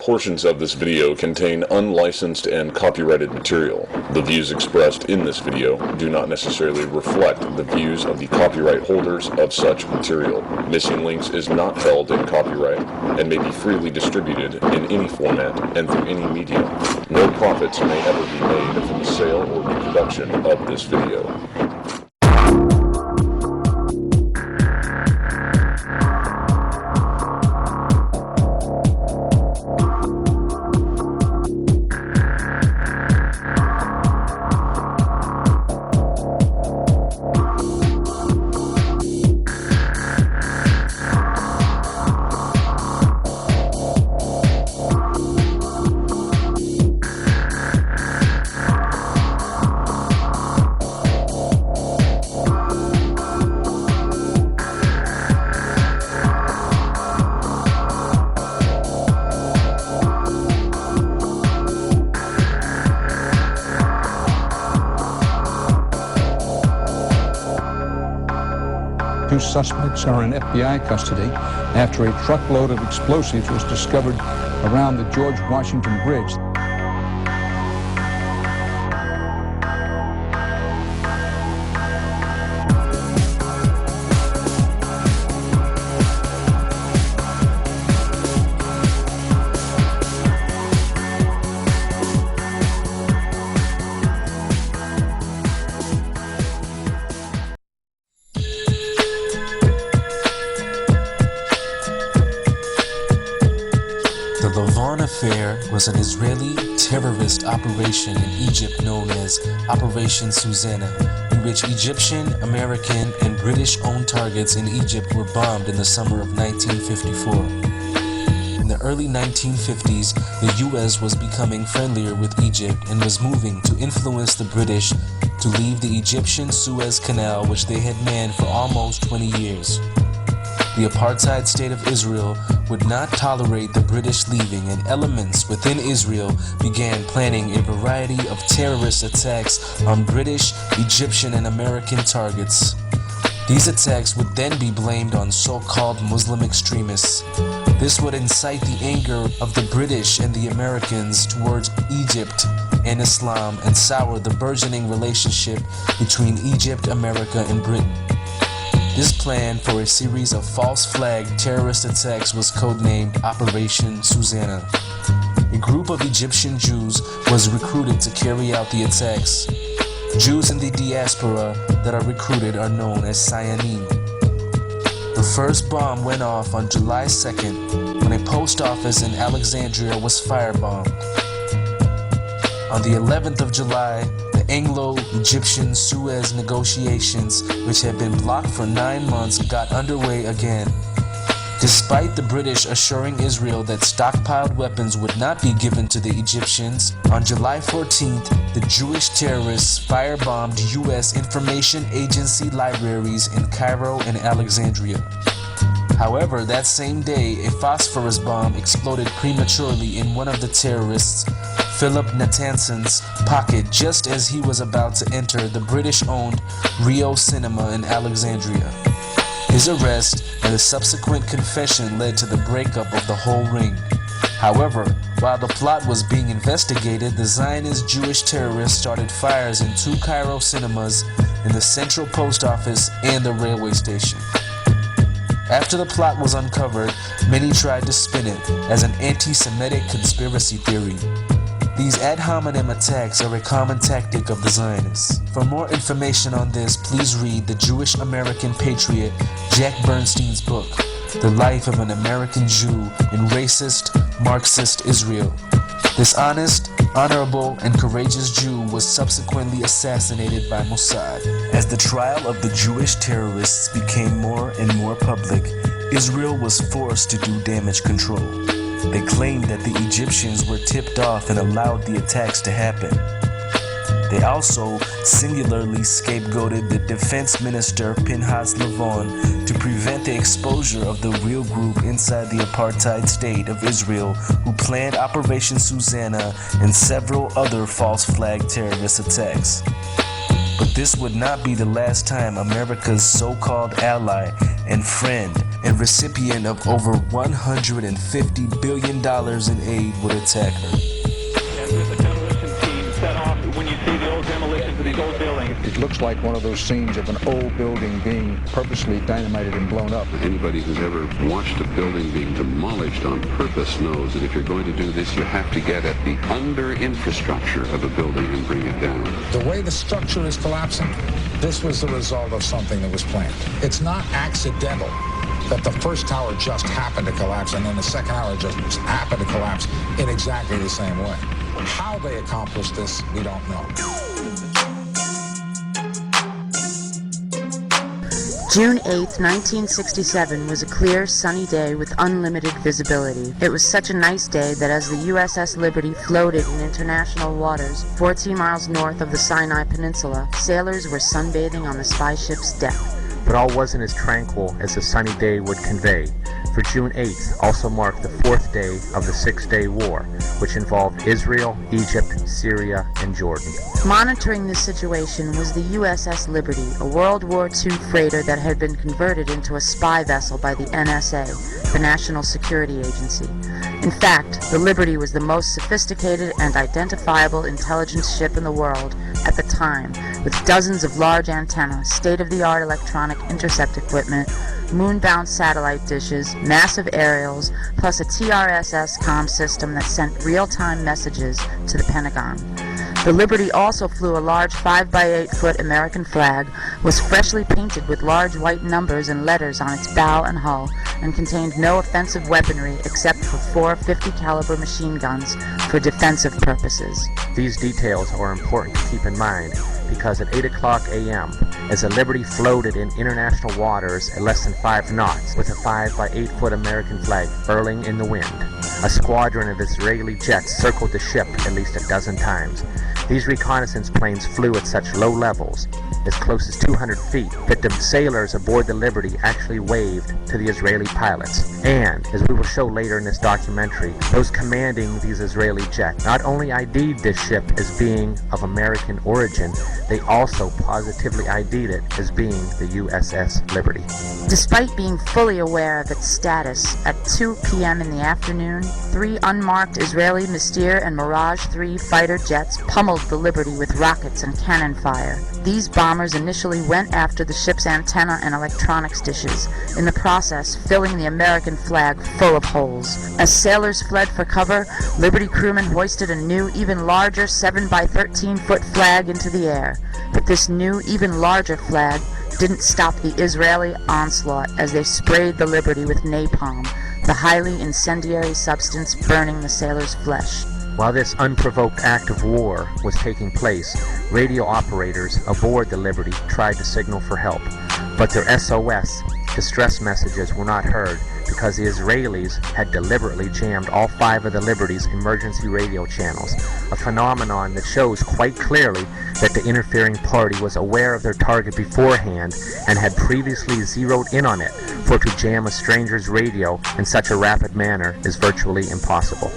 Portions of this video contain unlicensed and copyrighted material. The views expressed in this video do not necessarily reflect the views of the copyright holders of such material. Missing Links is not held in copyright and may be freely distributed in any format and through any medium. No profits may ever be made from the sale or reproduction of this video. Two suspects are in FBI custody after a truckload of explosives was discovered around the George Washington Bridge. The Lavon Affair was an Israeli terrorist operation in Egypt known as Operation Susanna, in which Egyptian, American, and British-owned targets in Egypt were bombed in the summer of 1954. In the early 1950s, the US was becoming friendlier with Egypt and was moving to influence the British to leave the Egyptian Suez Canal, which they had manned for almost 20 years. The apartheid state of Israel would not tolerate the British leaving, and elements within Israel began planning a variety of terrorist attacks on British, Egyptian, and American targets. These attacks would then be blamed on so-called Muslim extremists. This would incite the anger of the British and the Americans towards Egypt and Islam and sour the burgeoning relationship between Egypt, America, and Britain. This plan for a series of false flag terrorist attacks was codenamed Operation Susanna. A group of Egyptian Jews was recruited to carry out the attacks. Jews in the diaspora that are recruited are known as Sayanim. The first bomb went off on July 2nd when a post office in Alexandria was firebombed. On the 11th of July, the Anglo-Egyptian Suez negotiations, which had been blocked for 9 months, got underway again. Despite the British assuring Israel that stockpiled weapons would not be given to the Egyptians, on July 14th, the Jewish terrorists firebombed U.S. information agency libraries in Cairo and Alexandria. However, that same day, a phosphorus bomb exploded prematurely in one of the terrorists, Philip Natansen's, pocket just as he was about to enter the British-owned Rio Cinema in Alexandria. His arrest and the subsequent confession led to the breakup of the whole ring. However, while the plot was being investigated, the Zionist Jewish terrorists started fires in 2 Cairo cinemas, in the Central Post Office, and the railway station. After the plot was uncovered, many tried to spin it as an anti-Semitic conspiracy theory. These ad hominem attacks are a common tactic of the Zionists. For more information on this, please read the Jewish American patriot Jack Bernstein's book, The Life of an American Jew in Racist, Marxist Israel. This honest, honorable, and courageous Jew was subsequently assassinated by Mossad. As the trial of the Jewish terrorists became more and more public, Israel was forced to do damage control. They claimed that the Egyptians were tipped off and allowed the attacks to happen. They also singularly scapegoated the defense minister Pinhas Lavon to prevent the exposure of the real group inside the apartheid state of Israel who planned Operation Susanna and several other false flag terrorist attacks. But this would not be the last time America's so-called ally and friend and recipient of over $150 billion in aid, would attack her. As with the demolition team set off, when you see the old demolitions of these old buildings. It looks like one of those scenes of an old building being purposely dynamited and blown up. Anybody who's ever watched a building being demolished on purpose knows that if you're going to do this, you have to get at the under-infrastructure of a building and bring it down. The way the structure is collapsing, this was the result of something that was planned. It's not accidental that the first tower just happened to collapse and then the second tower just happened to collapse in exactly the same way. How they accomplished this, we don't know. June 8, 1967 was a clear, sunny day with unlimited visibility. It was such a nice day that as the USS Liberty floated in international waters 14 miles north of the Sinai Peninsula, sailors were sunbathing on the spy ship's deck. But all wasn't as tranquil as a sunny day would convey, for June 8th also marked the fourth day of the Six-Day War, which involved Israel, Egypt, Syria, and Jordan. Monitoring this situation was the USS Liberty, a World War II freighter that had been converted into a spy vessel by the NSA, the National Security Agency. In fact, the Liberty was the most sophisticated and identifiable intelligence ship in the world at the time, with dozens of large antennas, state-of-the-art electronic intercept equipment, moon-bound satellite dishes, massive aerials, plus a TRSS comm system that sent real-time messages to the Pentagon. The Liberty also flew a large 5x8-foot American flag, was freshly painted with large white numbers and letters on its bow and hull, and contained no offensive weaponry except for 4 50-caliber machine guns for defensive purposes. These details are important to keep in mind because at 8 o'clock a.m., as the Liberty floated in international waters at less than 5 knots with a 5x8-foot American flag furling in the wind, a squadron of Israeli jets circled the ship at least a dozen times. These reconnaissance planes flew at such low levels, as close as 200 feet, that the sailors aboard the Liberty actually waved to the Israeli pilots. And, as we will show later in this documentary, those commanding these Israeli jets not only ID'd this ship as being of American origin, they also positively ID'd it as being the USS Liberty. Despite being fully aware of its status, at 2 p.m. in the afternoon, 3 unmarked Israeli Mystir and Mirage 3 fighter jets pummeled the Liberty with rockets and cannon fire. These bombers initially went after the ship's antenna and electronics dishes, in the process filling the American flag full of holes. As sailors fled for cover, Liberty crewmen hoisted a new, even larger 7x13-foot flag into the air. But this new, even larger flag didn't stop the Israeli onslaught as they sprayed the Liberty with napalm, the highly incendiary substance burning the sailors' flesh. While this unprovoked act of war was taking place, radio operators aboard the Liberty tried to signal for help, but their SOS distress messages were not heard because the Israelis had deliberately jammed all 5 of the Liberty's emergency radio channels, a phenomenon that shows quite clearly that the interfering party was aware of their target beforehand and had previously zeroed in on it, for to jam a stranger's radio in such a rapid manner is virtually impossible.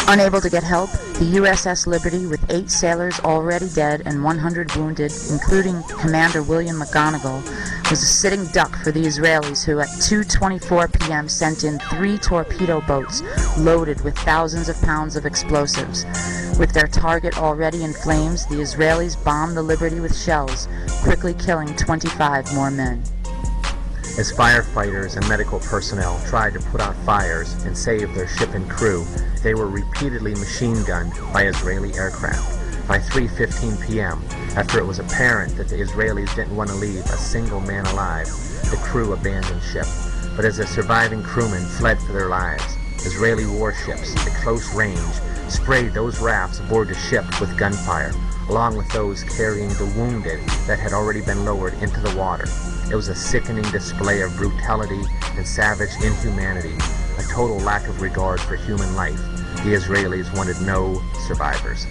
Unable to get help, the USS Liberty, with 8 sailors already dead and 100 wounded, including Commander William McGonigal, was a sitting duck for the Israelis, who at 2:24 p.m. sent in 3 torpedo boats loaded with thousands of pounds of explosives. With their target already in flames, the Israelis bombed the Liberty with shells, quickly killing 25 more men. As firefighters and medical personnel tried to put out fires and save their ship and crew, they were repeatedly machine-gunned by Israeli aircraft. By 3:15 p.m., after it was apparent that the Israelis didn't want to leave a single man alive, the crew abandoned ship. But as the surviving crewmen fled for their lives, Israeli warships at close range sprayed those rafts aboard the ship with gunfire, along with those carrying the wounded that had already been lowered into the water. It was a sickening display of brutality and savage inhumanity, a total lack of regard for human life. The Israelis wanted no survivors.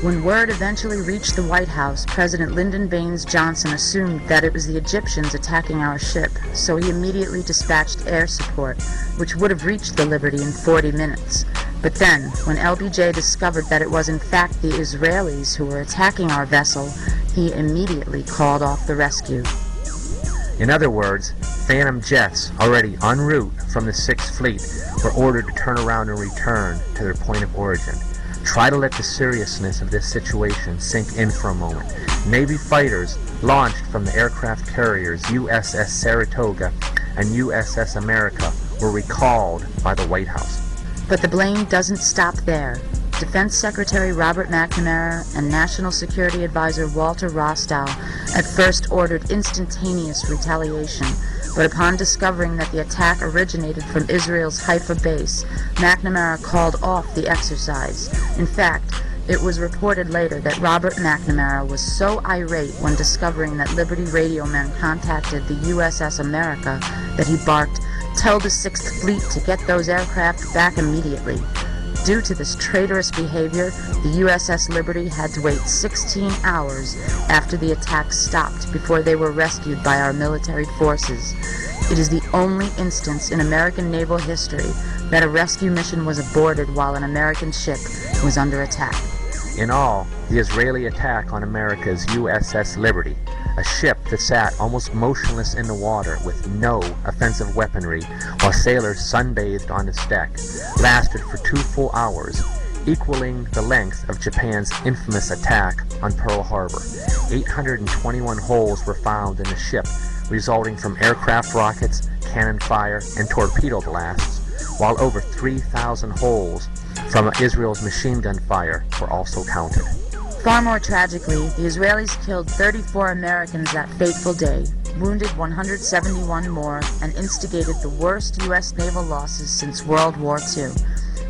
When word eventually reached the White House, President Lyndon Baines Johnson assumed that it was the Egyptians attacking our ship, so he immediately dispatched air support, which would have reached the Liberty in 40 minutes. But then, when LBJ discovered that it was in fact the Israelis who were attacking our vessel, he immediately called off the rescue. In other words, Phantom jets, already en route from the 6th Fleet, were ordered to turn around and return to their point of origin. Try to let the seriousness of this situation sink in for a moment. Navy fighters launched from the aircraft carriers USS Saratoga and USS America were recalled by the White House. But the blame doesn't stop there. Defense Secretary Robert McNamara and National Security Advisor Walter Rostow at first ordered instantaneous retaliation, but upon discovering that the attack originated from Israel's Haifa base, McNamara called off the exercise. In fact, it was reported later that Robert McNamara was so irate when discovering that Liberty radio men contacted the USS America that he barked, "Tell the 6th Fleet to get those aircraft back immediately." Due to this traitorous behavior, the USS Liberty had to wait 16 hours after the attack stopped before they were rescued by our military forces. It is the only instance in American naval history that a rescue mission was aborted while an American ship was under attack. In all, the Israeli attack on America's USS Liberty, a ship that sat almost motionless in the water with no offensive weaponry while sailors sunbathed on its deck, lasted for 2 full hours, equaling the length of Japan's infamous attack on Pearl Harbor. 821 holes were found in the ship, resulting from aircraft rockets, cannon fire, and torpedo blasts, while over 3,000 holes from Israel's machine gun fire were also counted. Far more tragically, the Israelis killed 34 Americans that fateful day, wounded 171 more, and instigated the worst U.S. naval losses since World War II.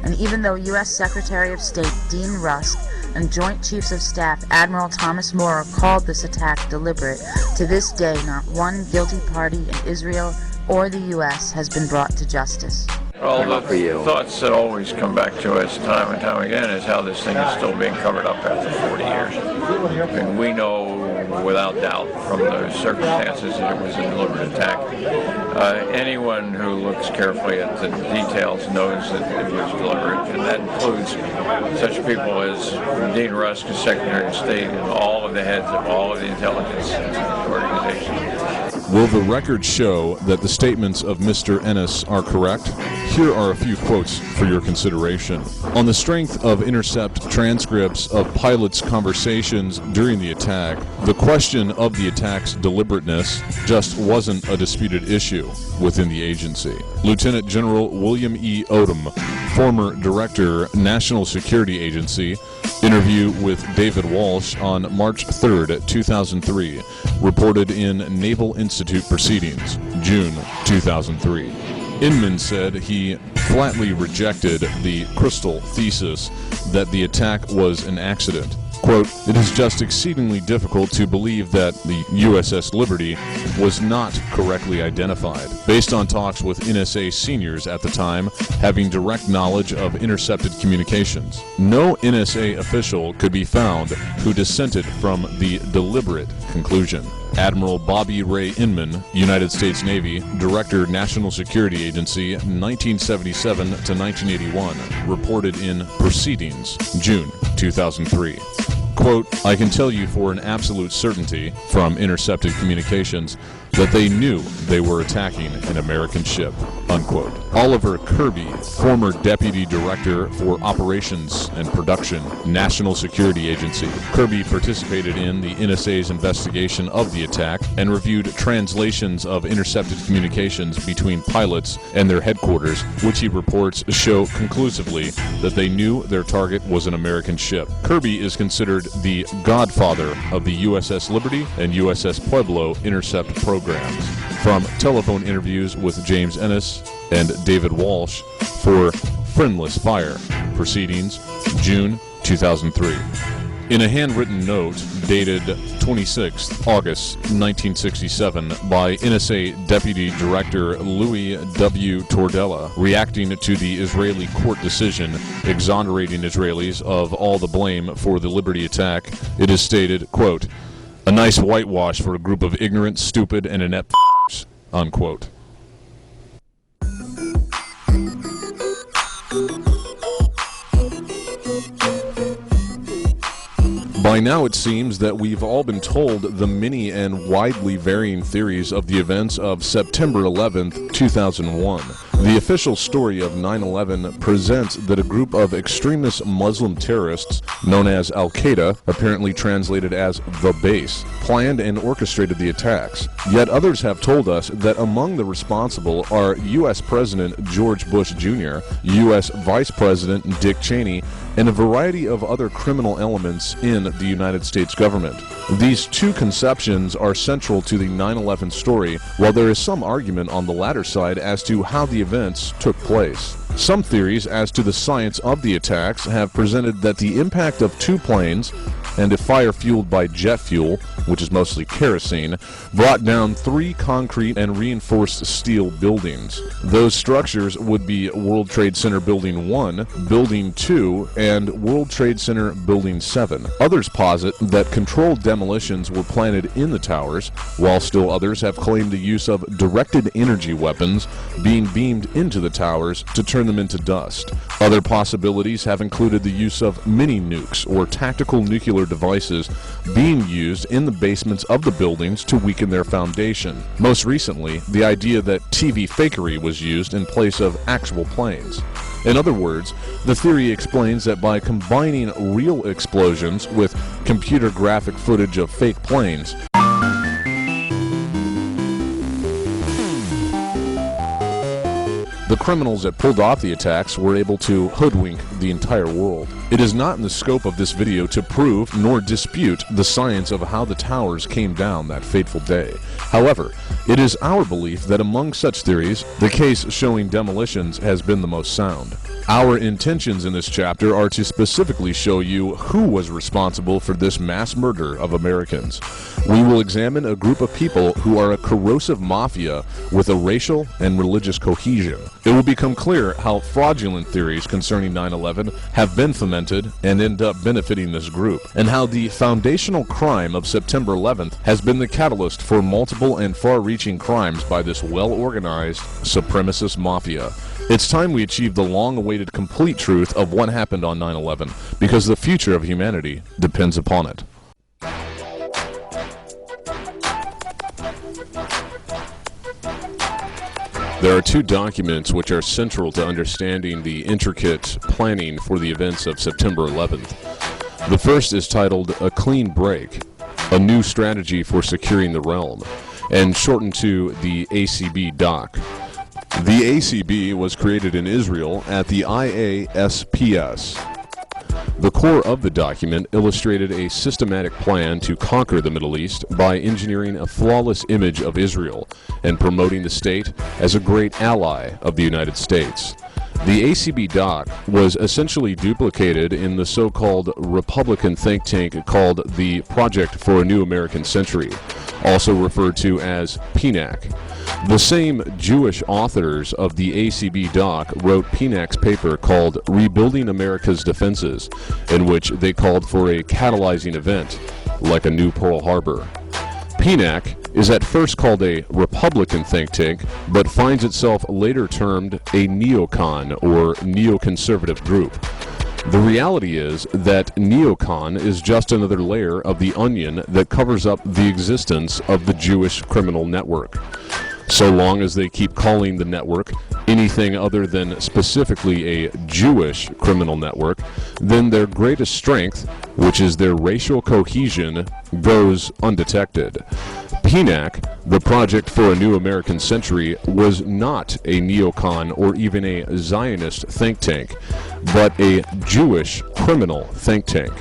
And even though U.S. Secretary of State Dean Rusk and Joint Chiefs of Staff Admiral Thomas Moore called this attack deliberate, to this day not one guilty party in Israel or the U.S. has been brought to justice. Well, the thoughts that always come back to us time and time again is how this thing is still being covered up after 40 years. And we know without doubt from those circumstances that it was a deliberate attack. Anyone who looks carefully at the details knows that it was deliberate, and that includes such people as Dean Rusk, as Secretary of State, and all of the heads of all of the intelligence organizations. Will the record show that the statements of Mr. Ennis are correct? Here are a few quotes for your consideration. On the strength of intercept transcripts of pilots' conversations during the attack, the question of the attack's deliberateness just wasn't a disputed issue within the agency. Lieutenant General William E. Odom, former Director, National Security Agency, interview with David Walsh on March 3rd, 2003, reported in Naval Institute Proceedings, June 2003. Inman said he flatly rejected the Crystal thesis that the attack was an accident. Quote, "It is just exceedingly difficult to believe that the USS Liberty was not correctly identified, based on talks with NSA seniors at the time having direct knowledge of intercepted communications. No NSA official could be found who dissented from the deliberate conclusion." Admiral Bobby Ray Inman, United States Navy, Director, National Security Agency, 1977 to 1981, reported in Proceedings, June 2003. Quote, "I can tell you for an absolute certainty from intercepted communications that they knew they were attacking an American ship," unquote. Oliver Kirby, former Deputy Director for Operations and Production, National Security Agency. Kirby participated in the NSA's investigation of the attack and reviewed translations of intercepted communications between pilots and their headquarters, which he reports show conclusively that they knew their target was an American ship. Kirby is considered the godfather of the USS Liberty and USS Pueblo intercept programs. From telephone interviews with James Ennis and David Walsh for Friendless Fire, Proceedings, June 2003. In a handwritten note dated 26 August 1967 by NSA Deputy Director Louis W. Tordella, reacting to the Israeli court decision exonerating Israelis of all the blame for the Liberty attack, it is stated, quote, "A nice whitewash for a group of ignorant, stupid, and inept f***s," unquote. By By now it seems that we've all been told the many and widely varying theories of the events of September 11th, 2001. The official story of 9/11 presents that a group of extremist Muslim terrorists known as Al-Qaeda, apparently translated as the Base, planned and orchestrated the attacks. Yet others have told us that among the responsible are U.S. President George Bush Jr., U.S. Vice President Dick Cheney, and a variety of other criminal elements in the United States government. These two conceptions are central to the 9/11 story, while there is some argument on the latter side as to how the events took place. Some theories as to the science of the attacks have presented that the impact of two planes and a fire fueled by jet fuel, which is mostly kerosene, brought down 3 concrete and reinforced steel buildings. Those structures would be World Trade Center Building 1, Building 2, and World Trade Center Building 7. Others posit that controlled demolitions were planted in the towers, while still others have claimed the use of directed energy weapons being beamed into the towers to turn them into dust. Other possibilities have included the use of mini nukes or tactical nuclear devices being used in the basements of the buildings to weaken their foundation. Most recently, the idea that TV fakery was used in place of actual planes. In other words, the theory explains that by combining real explosions with computer graphic footage of fake planes, the criminals that pulled off the attacks were able to hoodwink the entire world. It is not in the scope of this video to prove nor dispute the science of how the towers came down that fateful day. However, it is our belief that among such theories, the case showing demolitions has been the most sound. Our intentions in this chapter are to specifically show you who was responsible for this mass murder of Americans. We will examine a group of people who are a corrosive mafia with a racial and religious cohesion. It will become clear how fraudulent theories concerning 9/11 have been fomented and end up benefiting this group, and how the foundational crime of September 11th has been the catalyst for multiple and far-reaching crimes by this well-organized supremacist mafia. It's time we achieve the long-awaited complete truth of what happened on 9/11, because the future of humanity depends upon it. There are 2 documents which are central to understanding the intricate planning for the events of September 11th. The first is titled A Clean Break, a New Strategy for Securing the Realm, and shortened to the ACB doc. The ACB was created in Israel at the IASPS. The core of the document illustrated a systematic plan to conquer the Middle East by engineering a flawless image of Israel and promoting the state as a great ally of the United States. The ACB doc was essentially duplicated in the so-called Republican think tank called the Project for a New American Century, also referred to as PNAC. The same Jewish authors of the ACB doc wrote PNAC's paper called Rebuilding America's Defenses, in which they called for a catalyzing event, like a new Pearl Harbor. PNAC is at first called a Republican think tank, but finds itself later termed a neocon or neoconservative group. The reality is that neocon is just another layer of the onion that covers up the existence of the Jewish criminal network. So long as they keep calling the network anything other than specifically a Jewish criminal network, then their greatest strength, which is their racial cohesion, goes undetected. PNAC, the Project for a New American Century, was not a neocon or even a Zionist think tank, but a Jewish criminal think tank.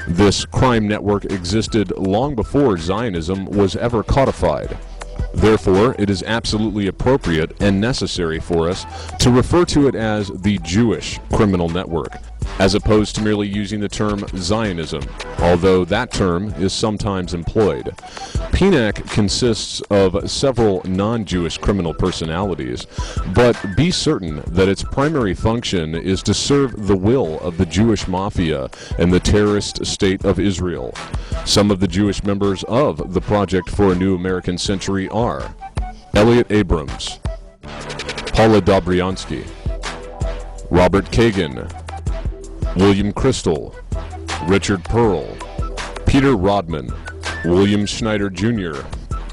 This crime network existed long before Zionism was ever codified. Therefore, it is absolutely appropriate and necessary for us to refer to it as the Jewish criminal network, as opposed to merely using the term Zionism, although that term is sometimes employed. PNAC consists of several non-Jewish criminal personalities, but be certain that its primary function is to serve the will of the Jewish mafia and the terrorist state of Israel. Some of the Jewish members of the Project for a New American Century are Elliot Abrams, Paula Dobriansky, Robert Kagan, William Crystal, Richard Pearl, Peter Rodman, William Schneider Jr.,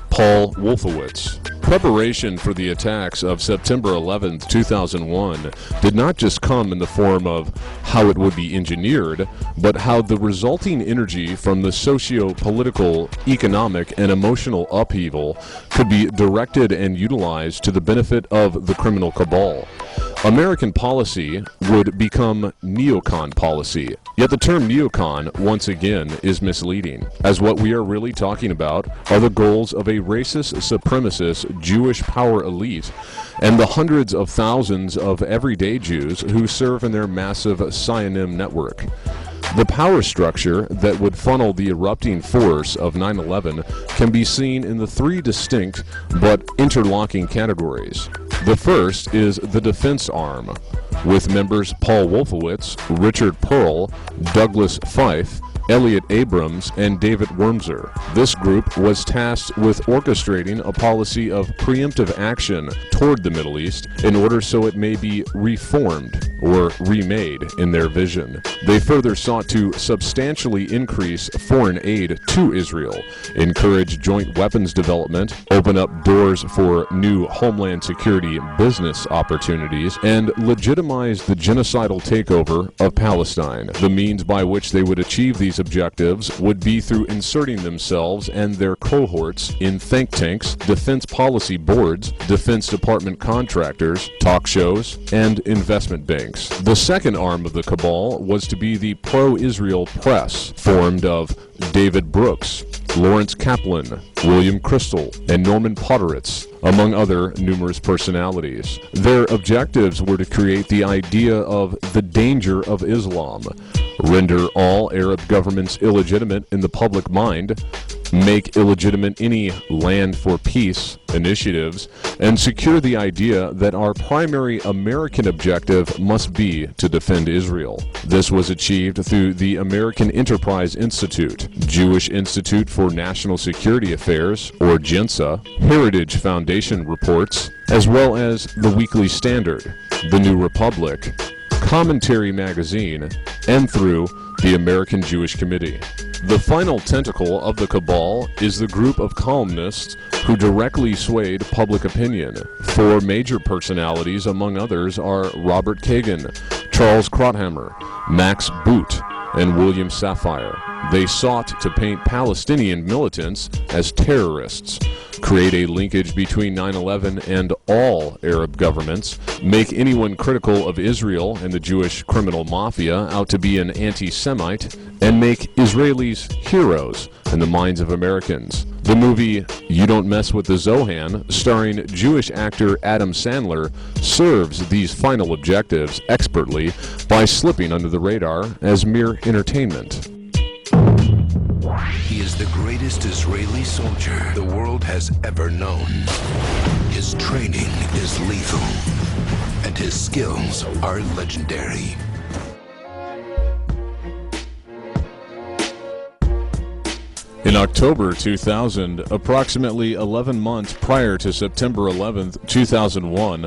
Paul Wolfowitz. Preparation for the attacks of September 11, 2001 did not just come in the form of how it would be engineered, but how the resulting energy from the socio-political, economic, and emotional upheaval could be directed and utilized to the benefit of the criminal cabal. American policy would become neocon policy. Yet the term neocon, once again, is misleading, as what we are really talking about are the goals of a racist, supremacist Jewish power elite and the hundreds of thousands of everyday Jews who serve in their massive Sionim network. The power structure that would funnel the erupting force of 9/11 can be seen in the three distinct but interlocking categories. The first is the defense arm, with members Paul Wolfowitz, Richard Pearl, Douglas Fife, Elliot Abrams, and David Wormser. This group was tasked with orchestrating a policy of preemptive action toward the Middle East in order so it may be reformed or remade in their vision. They further sought to substantially increase foreign aid to Israel, encourage joint weapons development, open up doors for new homeland security business opportunities, and legitimize the genocidal takeover of Palestine. The means by which they would achieve these objectives would be through inserting themselves and their cohorts in think tanks, defense policy boards, Defense Department contractors, talk shows, and investment banks. The second arm of the cabal was to be the pro-Israel press, formed of David Brooks, Lawrence Kaplan, William Crystal, and Norman Potteritz, among other numerous personalities. Their objectives were to create the idea of the danger of Islam, render all Arab governments illegitimate in the public mind, make illegitimate any land for peace initiatives, and secure the idea that our primary American objective must be to defend Israel. This was achieved through the American Enterprise Institute, Jewish Institute for National Security Affairs, or JINSA, Heritage Foundation reports, as well as the Weekly Standard, the New Republic, Commentary Magazine, and through the American Jewish Committee. The final tentacle of the cabal is the group of columnists who directly swayed public opinion. Four major personalities, among others, are Robert Kagan, Charles Krauthammer, Max Boot, and William Safire. They sought to paint Palestinian militants as terrorists, create a linkage between 9/11 and all Arab governments, make anyone critical of Israel and the Jewish criminal mafia out to be an anti-Semite, and make Israelis heroes in the minds of Americans. The movie You Don't Mess with the Zohan, starring Jewish actor Adam Sandler, serves these final objectives expertly by slipping under the radar as mere entertainment. He is the greatest Israeli soldier the world has ever known. His training is lethal, and his skills are legendary. In October 2000, approximately 11 months prior to September 11, 2001,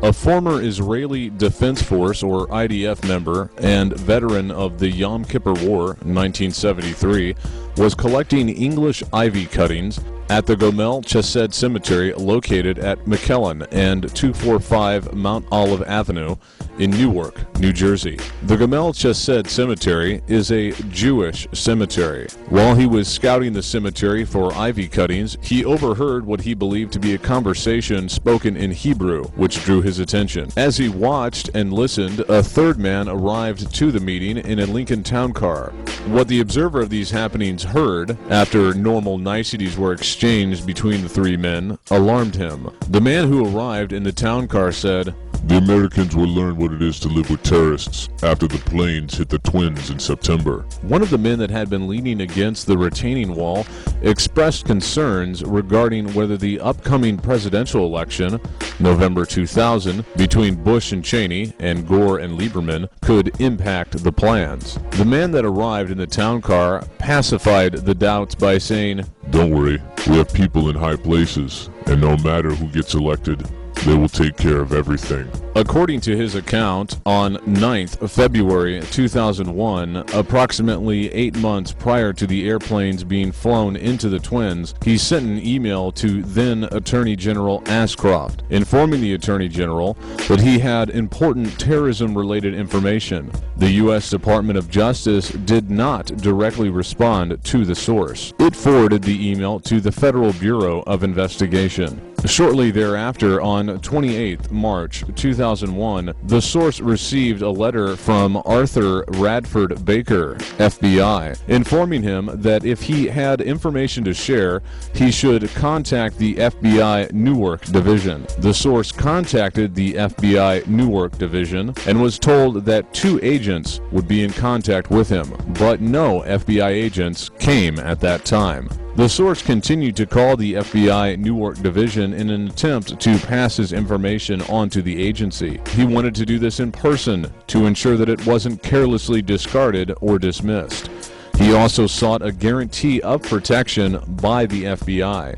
a former Israeli Defense Force, or IDF member, and veteran of the Yom Kippur War, 1973, was collecting English ivy cuttings at the Gomel Chesed Cemetery located at McKellen and 245 Mount Olive Avenue in Newark, New Jersey. The Gomel Chesed Cemetery is a Jewish cemetery. While he was scouting the cemetery for ivy cuttings, he overheard what he believed to be a conversation spoken in Hebrew, which drew his attention. As he watched and listened, a third man arrived to the meeting in a Lincoln Town Car. What the observer of these happenings heard, after normal niceties were exchanged between the three men, alarmed him. The man who arrived in the town car said, "The Americans will learn what it is to live with terrorists after the planes hit the Twins in September." One of the men that had been leaning against the retaining wall expressed concerns regarding whether the upcoming presidential election, November 2000, between Bush and Cheney and Gore and Lieberman could impact the plans. The man that arrived in the town car pacified the doubts by saying, "Don't worry, we have people in high places, and no matter who gets elected, they will take care of everything." According to his account, on 9th February 2001, approximately 8 months prior to the airplanes being flown into the Twins, he sent an email to then Attorney General Ashcroft, informing the Attorney General that he had important terrorism-related information. The U.S. Department of Justice did not directly respond to the source. It forwarded the email to the Federal Bureau of Investigation. Shortly thereafter, on 28 March 2001, the source received a letter from Arthur Radford Baker, FBI, informing him that if he had information to share, he should contact the FBI Newark Division. The source contacted the FBI Newark Division and was told that 2 agents would be in contact with him, but no FBI agents came at that time. The source continued to call the FBI Newark Division in an attempt to pass his information on to the agency. He wanted to do this in person to ensure that it wasn't carelessly discarded or dismissed. He also sought a guarantee of protection by the FBI.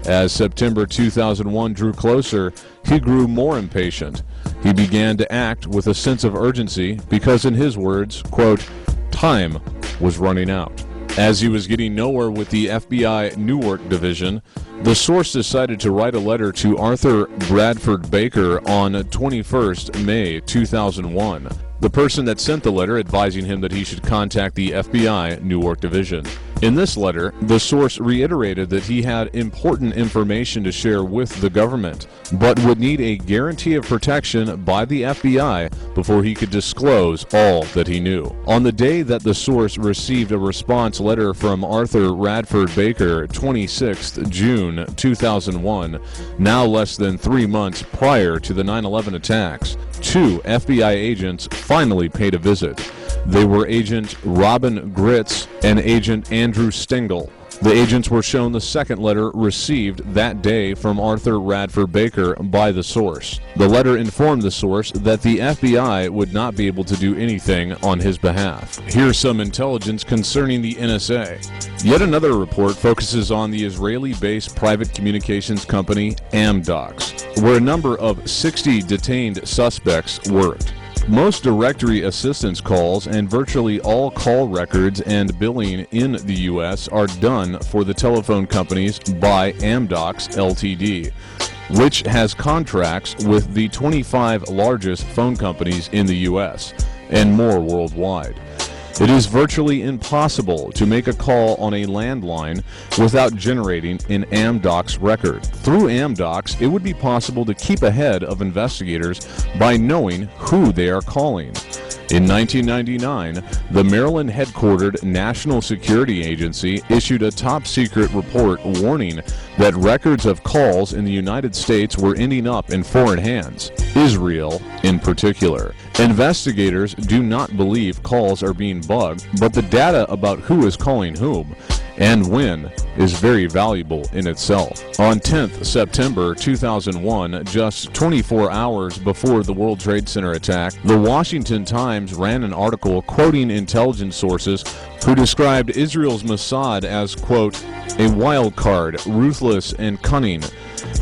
As September 2001 drew closer, he grew more impatient. He began to act with a sense of urgency because, in his words, quote, "time was running out." As he was getting nowhere with the FBI Newark Division, the source decided to write a letter to Arthur Bradford Baker on 21st May 2001. The person that sent the letter advising him that he should contact the FBI Newark Division. In this letter, the source reiterated that he had important information to share with the government, but would need a guarantee of protection by the FBI before he could disclose all that he knew. On the day that the source received a response letter from Arthur Radford Baker, 26th June 2001, now less than 3 months prior to the 9/11 attacks, 2 FBI agents finally paid a visit. They were Agent Robin Gritz and Agent Andrew Stengel. The agents were shown the second letter received that day from Arthur Radford Baker by the source. The letter informed the source that the FBI would not be able to do anything on his behalf. Here's some intelligence concerning the NSA. Yet another report focuses on the Israeli-based private communications company Amdocs, where a number of 60 detained suspects worked. Most directory assistance calls and virtually all call records and billing in the U.S. are done for the telephone companies by Amdocs Ltd., which has contracts with the 25 largest phone companies in the U.S. and more worldwide. It is virtually impossible to make a call on a landline without generating an Amdocs record. Through Amdocs, it would be possible to keep ahead of investigators by knowing who they are calling. In 1999, the Maryland-headquartered National Security Agency issued a top-secret report warning that records of calls in the United States were ending up in foreign hands, Israel in particular. Investigators do not believe calls are being bugged, but the data about who is calling whom and when is very valuable in itself. On 10th September 2001, just 24 hours before the World Trade Center attack, the Washington Times ran an article quoting intelligence sources who described Israel's Mossad as, quote, a wild card, ruthless and cunning,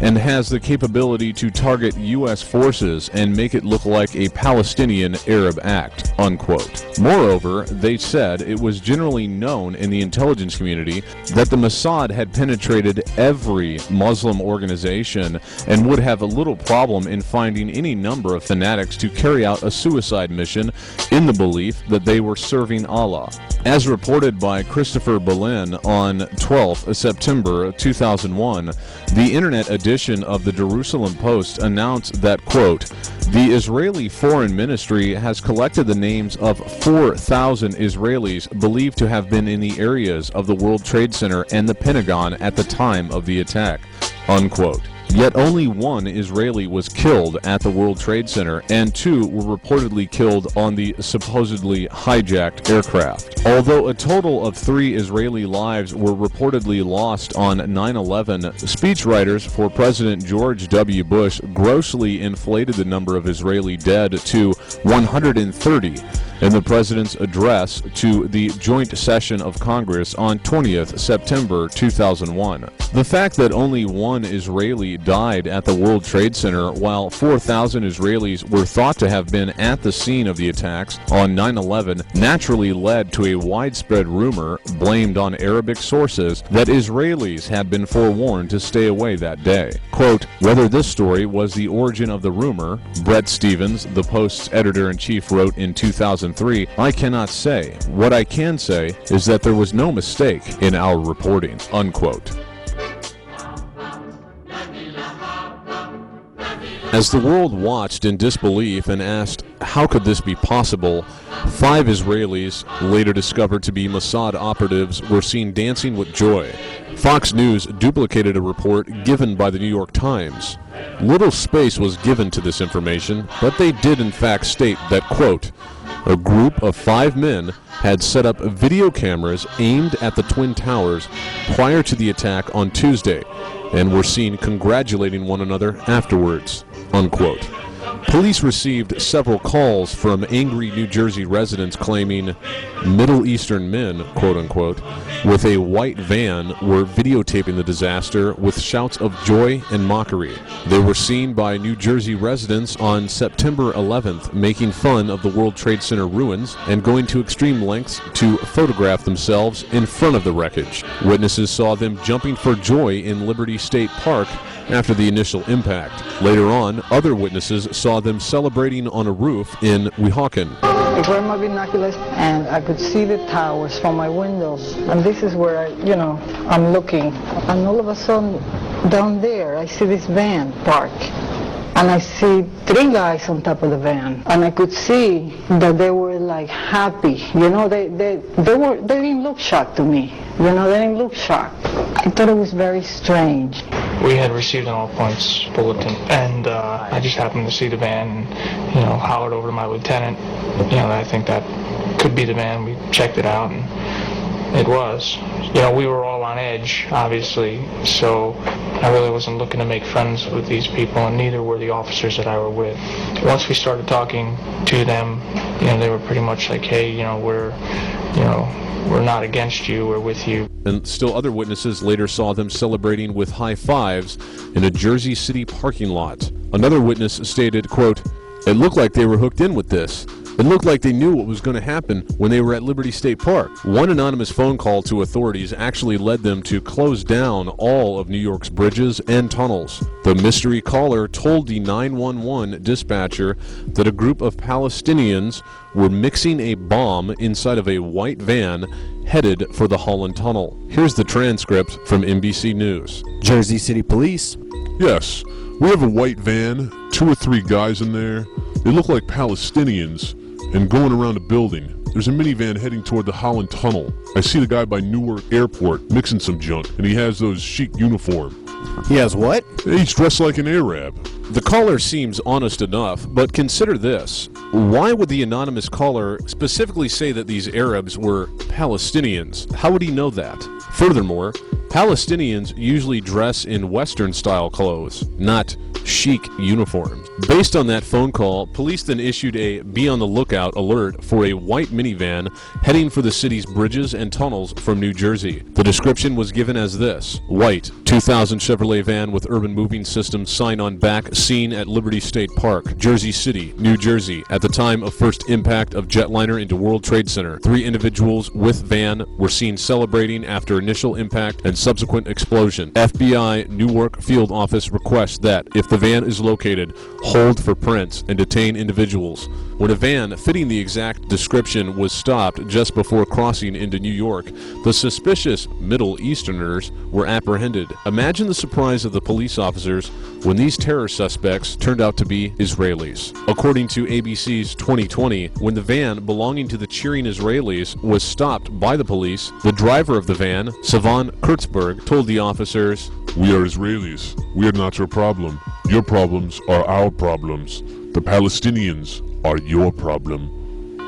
and has the capability to target U.S. forces and make it look like a Palestinian Arab act, unquote. Moreover, they said it was generally known in the intelligence community that the Mossad had penetrated every Muslim organization and would have a little problem in finding any number of fanatics to carry out a suicide mission in the belief that they were serving Allah. As reported by Christopher Berlin on 12th September 2001, the internet edition of the Jerusalem Post announced that, quote, the Israeli Foreign Ministry has collected the names of 4,000 Israelis believed to have been in the areas of the World Trade Center and the Pentagon at the time of the attack, unquote. Yet only 1 Israeli was killed at the World Trade Center, and 2 were reportedly killed on the supposedly hijacked aircraft. Although a total of 3 Israeli lives were reportedly lost on 9/11, speechwriters for President George W. Bush grossly inflated the number of Israeli dead to 130, in the president's address to the joint session of Congress on 20th September 2001. The fact that only one Israeli died at the World Trade Center while 4,000 Israelis were thought to have been at the scene of the attacks on 9/11 naturally led to a widespread rumor blamed on Arabic sources that Israelis had been forewarned to stay away that day. Quote, whether this story was the origin of the rumor, Brett Stevens, the Post's editor-in-chief, wrote in 2003, I cannot say. What I can say is that there was no mistake in our reporting, unquote. As the world watched in disbelief and asked, how could this be possible, 5 Israelis, later discovered to be Mossad operatives, were seen dancing with joy. Fox News duplicated a report given by the New York Times. Little space was given to this information, but they did in fact state that, quote, a group of 5 men had set up video cameras aimed at the Twin Towers prior to the attack on Tuesday and were seen congratulating one another afterwards, unquote. Police received several calls from angry New Jersey residents claiming Middle Eastern men, quote-unquote, with a white van were videotaping the disaster with shouts of joy and mockery. They were seen by New Jersey residents on September 11th making fun of the World Trade Center ruins and going to extreme lengths to photograph themselves in front of the wreckage. Witnesses saw them jumping for joy in Liberty State Park after the initial impact. Later on, other witnesses saw them celebrating on a roof in Weehawken. I grabbed my binoculars and I could see the towers from my windows. And this is where I'm looking. And all of a sudden, down there, I see this van park. And I see 3 guys on top of the van. And I could see that they were like happy. They didn't look shocked to me. They didn't look shocked. I thought it was very strange. We had received an all-points bulletin, and I just happened to see the van and, hollered over to my lieutenant, I think that could be the van. We checked it out, and it was. We were all on edge, obviously, so I really wasn't looking to make friends with these people, and neither were the officers that I were with. Once we started talking to them, they were pretty much like, hey, we're not against you, we're with you. And still other witnesses later saw them celebrating with high fives in a Jersey City parking lot. Another witness stated, quote, it looked like they were hooked in with this. It looked like they knew what was going to happen when they were at Liberty State Park. One anonymous phone call to authorities actually led them to close down all of New York's bridges and tunnels. The mystery caller told the 911 dispatcher that a group of Palestinians were mixing a bomb inside of a white van headed for the Holland Tunnel. Here's the transcript from NBC News. Jersey City Police. Yes, we have a white van, 2 or 3 guys in there. They look like Palestinians and going around a building. There's a minivan heading toward the Holland Tunnel. I see the guy by Newark Airport mixing some junk, and he has those chic uniform. He has what? He's dressed like an Arab. The caller seems honest enough, but consider this. Why would the anonymous caller specifically say that these Arabs were Palestinians? How would he know that? Furthermore, Palestinians usually dress in Western-style clothes, not chic uniforms. Based on that phone call, police then issued a be-on-the-lookout alert for a white minivan heading for the city's bridges and tunnels from New Jersey. The description was given as this: white, 2000 Chevrolet van with urban moving systems sign on back, seen at Liberty State Park, Jersey City, New Jersey, at the time of first impact of jetliner into World Trade Center. 3 individuals with van were seen celebrating after initial impact and subsequent explosion. FBI Newark Field Office requests that, if the van is located, hold for prints and detain individuals. When a van fitting the exact description was stopped just before crossing into New York, the suspicious Middle Easterners were apprehended. Imagine the surprise of the police officers when these terror suspects turned out to be Israelis. According to ABC's 2020, when the van belonging to the cheering Israelis was stopped by the police, the driver of the van, Savan Kurtzberg, told the officers, "We are Israelis. We are not your problem. Your problems are our problems. The Palestinians are your problem."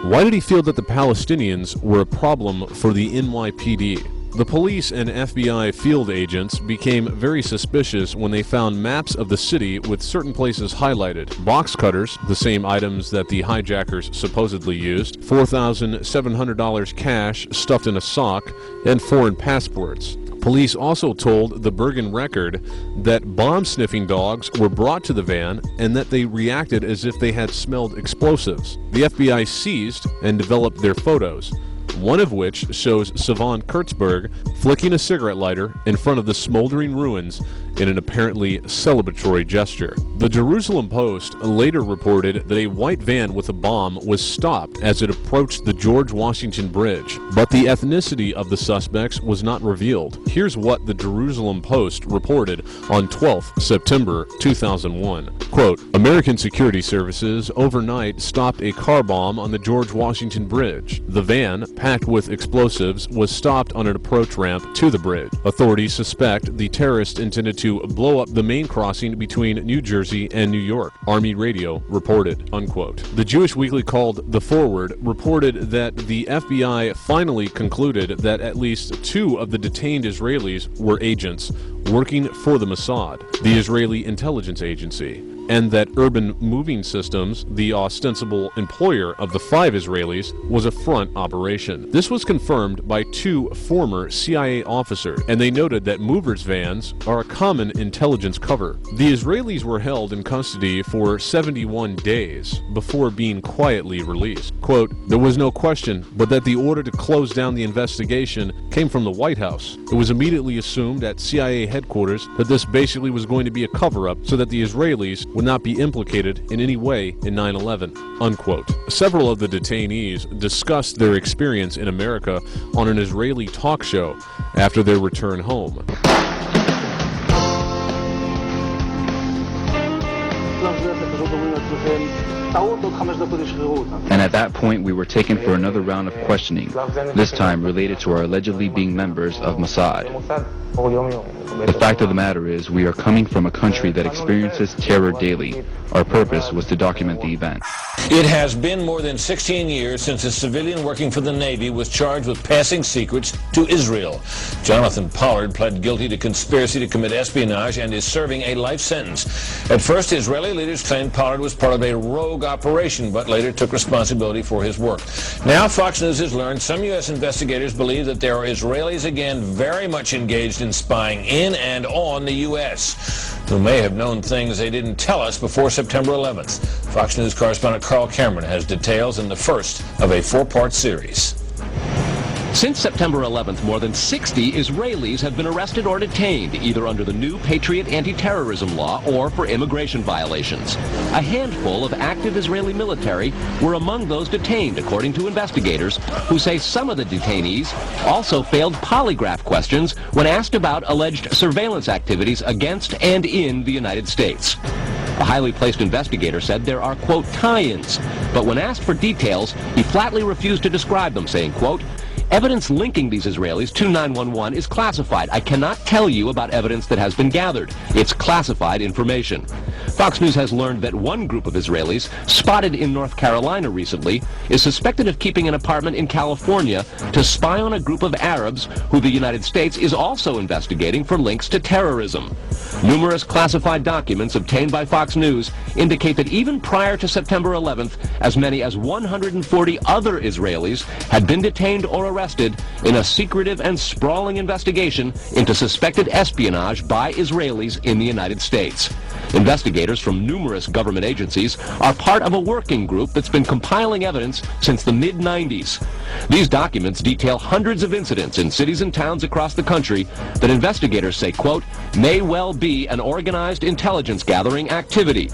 Why did he feel that the Palestinians were a problem for the NYPD? The police and FBI field agents became very suspicious when they found maps of the city with certain places highlighted. Box cutters, the same items that the hijackers supposedly used, $4,700 cash stuffed in a sock, and foreign passports. Police also told the Bergen Record that bomb-sniffing dogs were brought to the van and that they reacted as if they had smelled explosives. The FBI seized and developed their photos, one of which shows Savon Kurtzberg flicking a cigarette lighter in front of the smoldering ruins in an apparently celebratory gesture. The Jerusalem Post later reported that a white van with a bomb was stopped as it approached the George Washington Bridge, but the ethnicity of the suspects was not revealed. Here's what the Jerusalem Post reported on 12th September 2001. Quote, American security services overnight stopped a car bomb on the George Washington Bridge. The van, packed with explosives, was stopped on an approach ramp to the bridge. Authorities suspect the terrorists intended to blow up the main crossing between New Jersey and New York, Army Radio reported, unquote. The Jewish weekly called The Forward reported that the FBI finally concluded that at least 2 of the detained Israelis were agents working for the Mossad, the Israeli intelligence agency, and that Urban Moving Systems, the ostensible employer of the 5 Israelis, was a front operation. This was confirmed by 2 former CIA officers, and they noted that movers' vans are a common intelligence cover. The Israelis were held in custody for 71 days before being quietly released. Quote, there was no question but that the order to close down the investigation came from the White House. It was immediately assumed at CIA headquarters that this basically was going to be a cover-up so that the Israelis would not be implicated in any way in 9/11, unquote. Several of the detainees discussed their experience in America on an Israeli talk show after their return home. And at that point, we were taken for another round of questioning, this time related to our allegedly being members of Mossad. The fact of the matter is, we are coming from a country that experiences terror daily. Our purpose was to document the event. It has been more than 16 years since a civilian working for the Navy was charged with passing secrets to Israel. Jonathan Pollard pled guilty to conspiracy to commit espionage and is serving a life sentence. At first, Israeli leaders claimed Pollard was part of a rogue operation, but later took responsibility for his work. Now, Fox News has learned some U.S. investigators believe that there are Israelis again very much engaged in spying in and on the U.S., who may have known things they didn't tell us before September 11th. Fox News correspondent Carl Cameron has details in the first of a 4-part series. Since September 11th, more than 60 Israelis have been arrested or detained, either under the new Patriot anti-terrorism law or for immigration violations. A handful of active Israeli military were among those detained, according to investigators, who say some of the detainees also failed polygraph questions when asked about alleged surveillance activities against and in the United States. A highly placed investigator said there are, quote, tie-ins, but when asked for details, he flatly refused to describe them, saying, quote, evidence linking these Israelis to 911 is classified. I cannot tell you about evidence that has been gathered. It's classified information. Fox News has learned that one group of Israelis, spotted in North Carolina recently, is suspected of keeping an apartment in California to spy on a group of Arabs who the United States is also investigating for links to terrorism. Numerous classified documents obtained by Fox News indicate that even prior to September 11th, as many as 140 other Israelis had been detained or arrested in a secretive and sprawling investigation into suspected espionage by Israelis in the United States. Investigators from numerous government agencies are part of a working group that's been compiling evidence since the mid-90s. These documents detail hundreds of incidents in cities and towns across the country that investigators say, quote, may well be an organized intelligence gathering activity.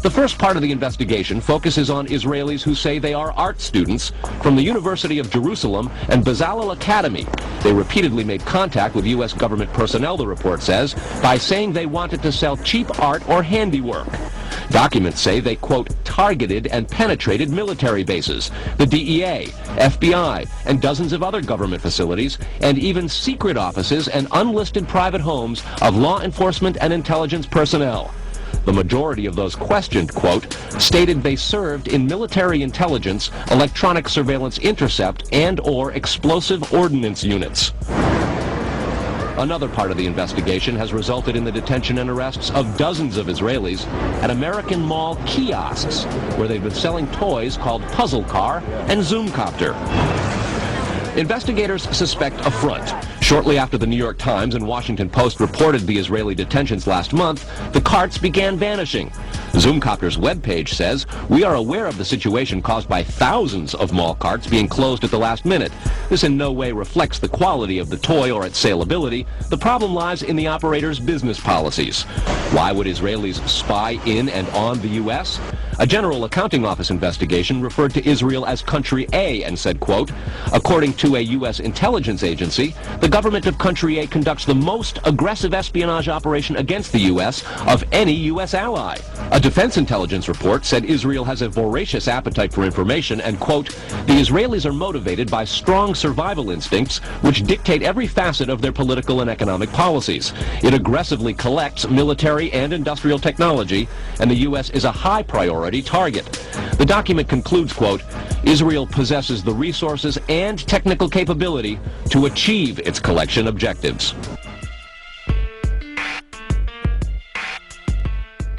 The first part of the investigation focuses on Israelis who say they are art students from the University of Jerusalem and Bezalel Academy. They repeatedly made contact with U.S. government personnel, the report says, by saying they wanted to sell cheap art or handiwork. Documents say they, quote, targeted and penetrated military bases, the DEA, FBI, and dozens of other government facilities, and even secret offices and unlisted private homes of law enforcement and intelligence personnel. The majority of those questioned, quote, stated they served in military intelligence, electronic surveillance intercept, and or explosive ordnance units. Another part of the investigation has resulted in the detention and arrests of dozens of Israelis at American Mall kiosks, where they've been selling toys called Puzzle Car and Zoomcopter. Investigators suspect a front. Shortly after the New York Times and Washington Post reported the Israeli detentions last month, the carts began vanishing. Zoomcopter's webpage says, "We are aware of the situation caused by thousands of mall carts being closed at the last minute. This in no way reflects the quality of the toy or its saleability. The problem lies in the operator's business policies." Why would Israelis spy in and on the U.S.? A General Accounting Office investigation referred to Israel as Country A and said, quote, "According to a U.S. intelligence agency, the government of Country A conducts the most aggressive espionage operation against the U.S. of any U.S. ally." A defense intelligence report said Israel has a voracious appetite for information and, quote, "The Israelis are motivated by strong survival instincts which dictate every facet of their political and economic policies. It aggressively collects military and industrial technology, and the U.S. is a high priority target." The document concludes, quote, "Israel possesses the resources and technical capability to achieve its collection objectives."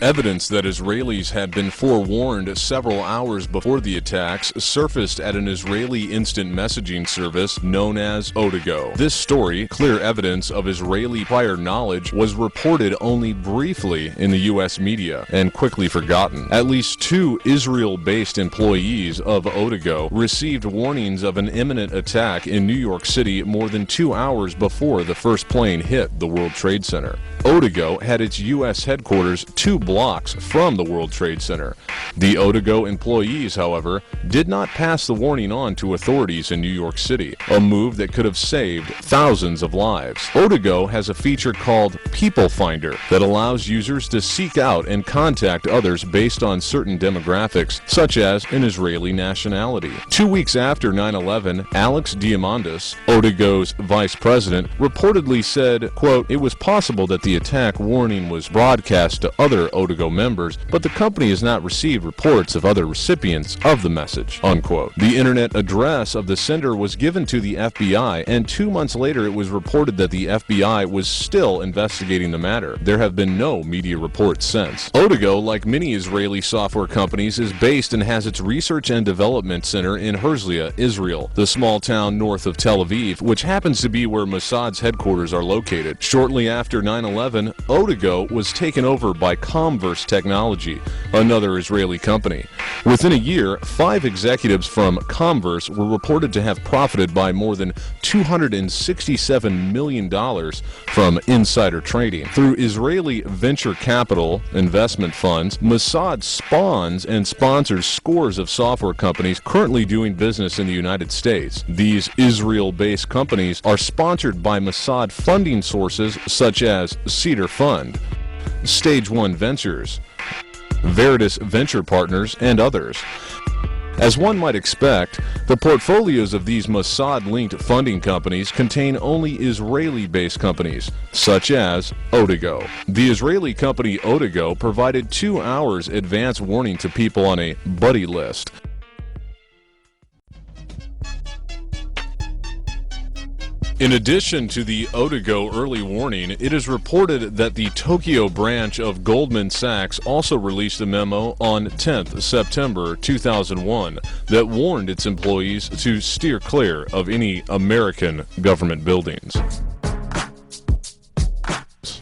Evidence that Israelis had been forewarned several hours before the attacks surfaced at an Israeli instant messaging service known as Odago. This story, clear evidence of Israeli prior knowledge, was reported only briefly in the U.S. media and quickly forgotten. At least 2 Israel-based employees of Odago received warnings of an imminent attack in New York City more than 2 hours before the first plane hit the World Trade Center. Odago had its U.S. headquarters 2 blocks from the World Trade Center. The Odago employees, however, did not pass the warning on to authorities in New York City, a move that could have saved thousands of lives. Odago has a feature called People Finder that allows users to seek out and contact others based on certain demographics, such as an Israeli nationality. 2 weeks after 9/11, Alex Diamandis, Odago's vice president, reportedly said, quote, "It was possible that the attack warning was broadcast to other Odago members, but the company has not received reports of other recipients of the message," unquote. The internet address of the sender was given to the FBI, and 2 months later it was reported that the FBI was still investigating the matter. There have been no media reports since. Odago, like many Israeli software companies, is based and has its research and development center in Herzliya, Israel, the small town north of Tel Aviv, which happens to be where Mossad's headquarters are located. Shortly after 9/11, Odago was taken over by Converse Technology, another Israeli company. Within a year, 5 executives from Converse were reported to have profited by more than $267 million from insider trading. Through Israeli venture capital investment funds, Mossad spawns and sponsors scores of software companies currently doing business in the United States. These Israel-based companies are sponsored by Mossad funding sources such as Cedar Fund, Stage 1 Ventures, Veritas Venture Partners, and others. As one might expect, the portfolios of these Mossad-linked funding companies contain only Israeli-based companies, such as Odago. The Israeli company Odago provided 2 hours advance warning to people on a buddy list. In addition to the Odago early warning, it is reported that the Tokyo branch of Goldman Sachs also released a memo on 10th September 2001 that warned its employees to steer clear of any American government buildings.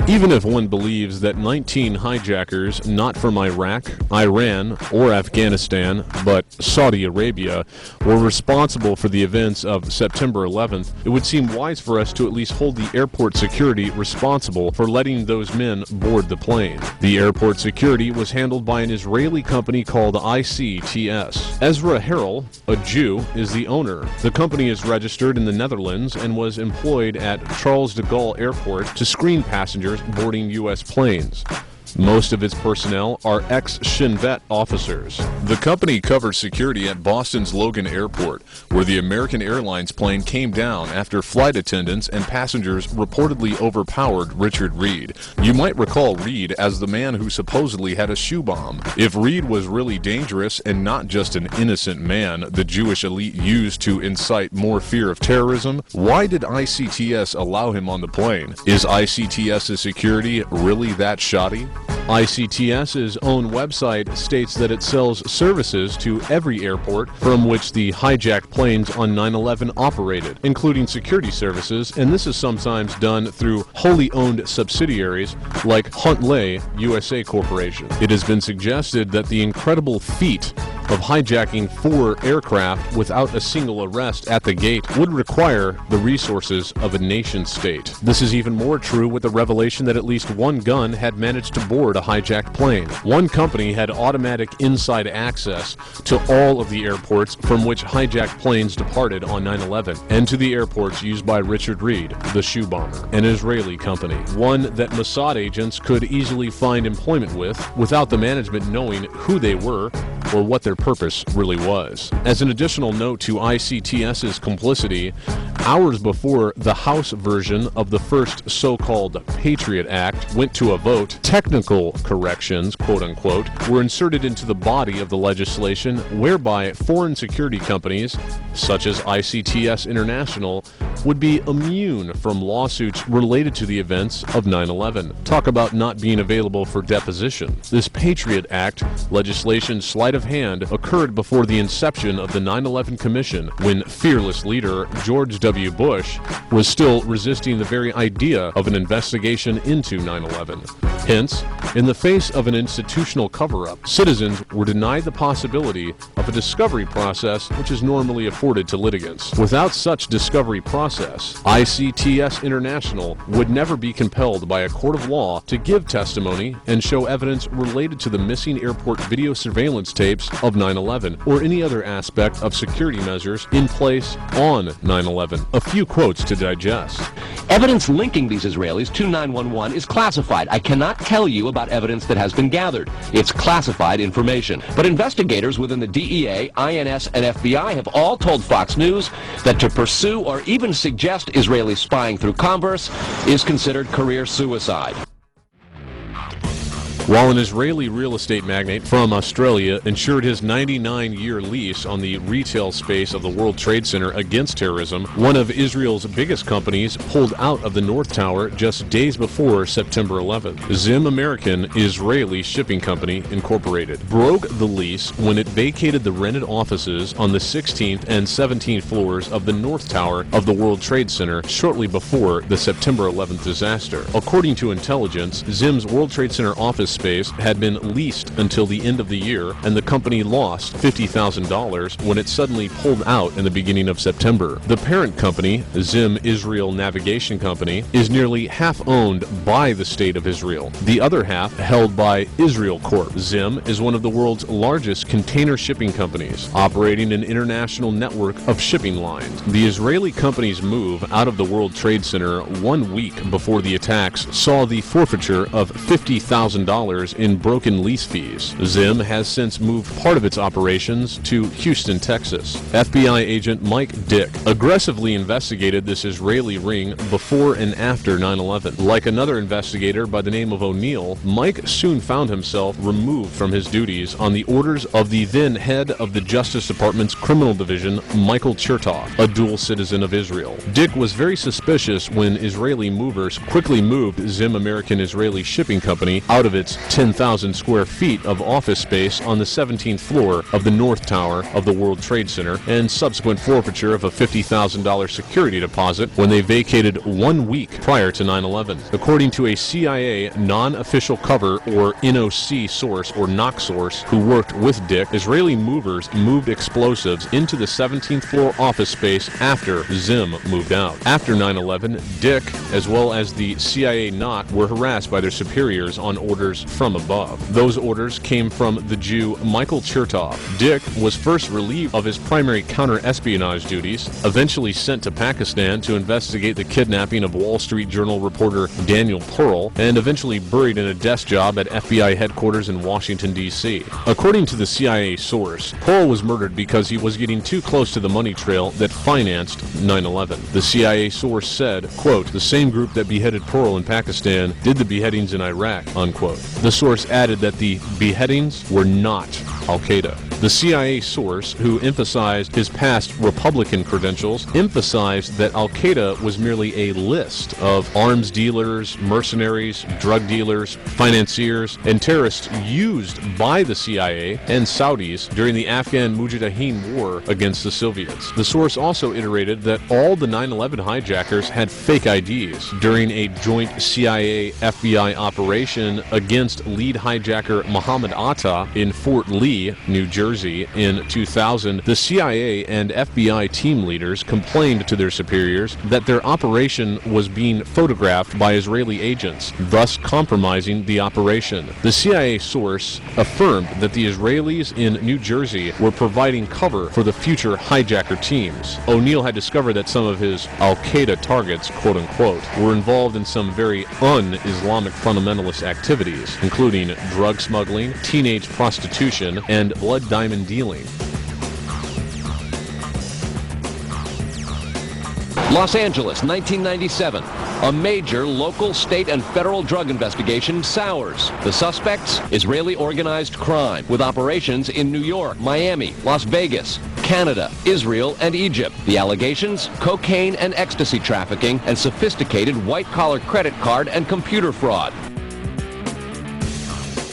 Even if one believes that 19 hijackers, not from Iraq, Iran, or Afghanistan, but Saudi Arabia, were responsible for the events of September 11th, it would seem wise for us to at least hold the airport security responsible for letting those men board the plane. The airport security was handled by an Israeli company called ICTS. Ezra Harrell, a Jew, is the owner. The company is registered in the Netherlands and was employed at Charles de Gaulle Airport to screen passengers boarding U.S. planes. Most of its personnel are ex-Shin Bet officers. The company covered security at Boston's Logan Airport, where the American Airlines plane came down after flight attendants and passengers reportedly overpowered Richard Reed. You might recall Reed as the man who supposedly had a shoe bomb. If Reed was really dangerous and not just an innocent man the Jewish elite used to incite more fear of terrorism, why did ICTS allow him on the plane? Is ICTS's security really that shoddy? ICTS's own website states that it sells services to every airport from which the hijacked planes on 9/11 operated, including security services, and this is sometimes done through wholly owned subsidiaries like Huntley USA Corporation. It has been suggested that the incredible feat of hijacking 4 aircraft without a single arrest at the gate would require the resources of a nation-state. This is even more true with the revelation that at least one gun had managed to board a hijacked plane. One company had automatic inside access to all of the airports from which hijacked planes departed on 9/11, and to the airports used by Richard Reed, the shoe bomber, an Israeli company, one that Mossad agents could easily find employment with without the management knowing who they were or what their purpose really was. As an additional note to ICTS's complicity, hours before the House version of the first so-called Patriot Act went to a vote, technical corrections, quote-unquote, were inserted into the body of the legislation whereby foreign security companies, such as ICTS International, would be immune from lawsuits related to the events of 9/11. Talk about not being available for deposition. This Patriot Act legislation sleight of hand occurred before the inception of the 9/11 Commission, when fearless leader George W. Bush was still resisting the very idea of an investigation into 9/11. Hence, in the face of an institutional cover-up, citizens were denied the possibility of a discovery process which is normally afforded to litigants. Without such discovery process, ICTS International would never be compelled by a court of law to give testimony and show evidence related to the missing airport video surveillance tapes of 9/11 or any other aspect of security measures in place on 9/11. A few quotes to digest. Evidence linking these Israelis to 911 is classified. I cannot tell you about evidence that has been gathered. It's classified information. But investigators within the DEA, INS, and FBI have all told Fox News that to pursue or even suggest Israeli spying through Converse is considered career suicide. While an Israeli real estate magnate from Australia insured his 99-year lease on the retail space of the World Trade Center against terrorism, one of Israel's biggest companies pulled out of the North Tower just days before September 11th. Zim American Israeli Shipping Company, Incorporated, broke the lease when it vacated the rented offices on the 16th and 17th floors of the North Tower of the World Trade Center shortly before the September 11th disaster. According to intelligence, Zim's World Trade Center office space had been leased until the end of the year, and the company lost $50,000 when it suddenly pulled out in the beginning of September. The parent company, Zim Israel Navigation Company, is nearly half owned by the State of Israel, the other half held by Israel Corp. Zim is one of the world's largest container shipping companies, operating an international network of shipping lines. The Israeli company's move out of the World Trade Center 1 week before the attacks saw the forfeiture of $50,000 in broken lease fees. Zim has since moved part of its operations to Houston, Texas. FBI agent Mike Dick aggressively investigated this Israeli ring before and after 9/11. Like another investigator by the name of O'Neill, Mike soon found himself removed from his duties on the orders of the then head of the Justice Department's Criminal Division, Michael Chertoff, a dual citizen of Israel. Dick was very suspicious when Israeli movers quickly moved Zim American Israeli Shipping Company out of its 10,000 square feet of office space on the 17th floor of the North Tower of the World Trade Center, and subsequent forfeiture of a $50,000 security deposit when they vacated 1 week prior to 9/11. According to a CIA non-official cover or NOC source or NOC source who worked with Dick, Israeli movers moved explosives into the 17th floor office space after Zim moved out. After 9/11, Dick, as well as the CIA NOC, were harassed by their superiors on orders from above. Those orders came from the Jew Michael Chertoff. Dick was first relieved of his primary counter-espionage duties, eventually sent to Pakistan to investigate the kidnapping of Wall Street Journal reporter Daniel Pearl, and eventually buried in a desk job at FBI headquarters in Washington, D.C. According to the CIA source, Pearl was murdered because he was getting too close to the money trail that financed 9/11. The CIA source said, quote, "The same group that beheaded Pearl in Pakistan did the beheadings in Iraq," unquote. The source added that the beheadings were not Al-Qaeda. The CIA source, who emphasized his past Republican credentials, emphasized that Al-Qaeda was merely a list of arms dealers, mercenaries, drug dealers, financiers, and terrorists used by the CIA and Saudis during the Afghan Mujahideen war against the Soviets. The source also iterated that all the 9/11 hijackers had fake IDs during a joint CIA-FBI operation against lead hijacker Mohammed Atta in Fort Lee, New Jersey in 2000. The CIA and FBI team leaders complained to their superiors that their operation was being photographed by Israeli agents, thus compromising the operation. The CIA source affirmed that the Israelis in New Jersey were providing cover for the future hijacker teams. O'Neill had discovered that some of his Al-Qaeda targets, quote-unquote, were involved in some very un-Islamic fundamentalist activities, including drug smuggling, teenage prostitution, and blood diamond dealing. Los Angeles, 1997. A major local, state, and federal drug investigation sours. The suspects, Israeli organized crime, with operations in New York, Miami, Las Vegas, Canada, Israel, and Egypt. The allegations, cocaine and ecstasy trafficking, and sophisticated white-collar credit card and computer fraud.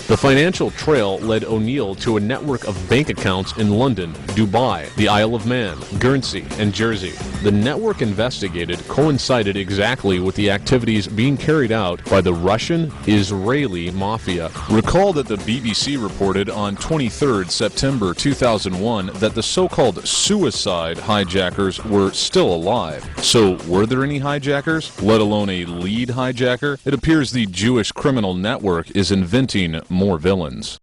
The financial trail led O'Neill to a network of bank accounts in London, Dubai, the Isle of Man, Guernsey, and Jersey. The network investigated coincided exactly with the activities being carried out by the Russian-Israeli mafia. Recall that the BBC reported on 23rd September 2001 that the so-called suicide hijackers were still alive. So were there any hijackers, let alone a lead hijacker? It appears the Jewish criminal network is inventing more villains.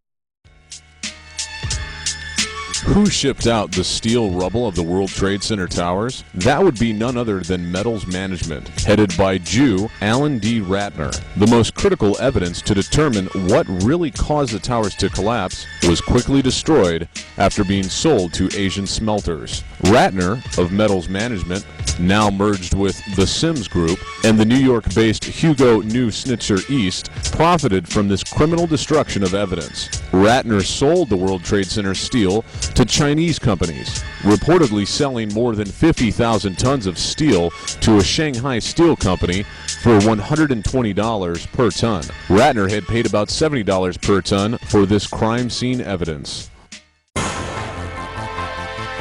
Who shipped out the steel rubble of the World Trade Center towers? That would be none other than Metals Management, headed by Jew Alan D. Ratner. The most critical evidence to determine what really caused the towers to collapse was quickly destroyed after being sold to Asian smelters. Ratner, of Metals Management, now merged with the Sims Group, and the New York-based Hugo New Schnitzer East, profited from this criminal destruction of evidence. Ratner sold the World Trade Center steel to Chinese companies, reportedly selling more than 50,000 tons of steel to a Shanghai steel company for $120 per ton. Ratner had paid about $70 per ton for this crime scene evidence.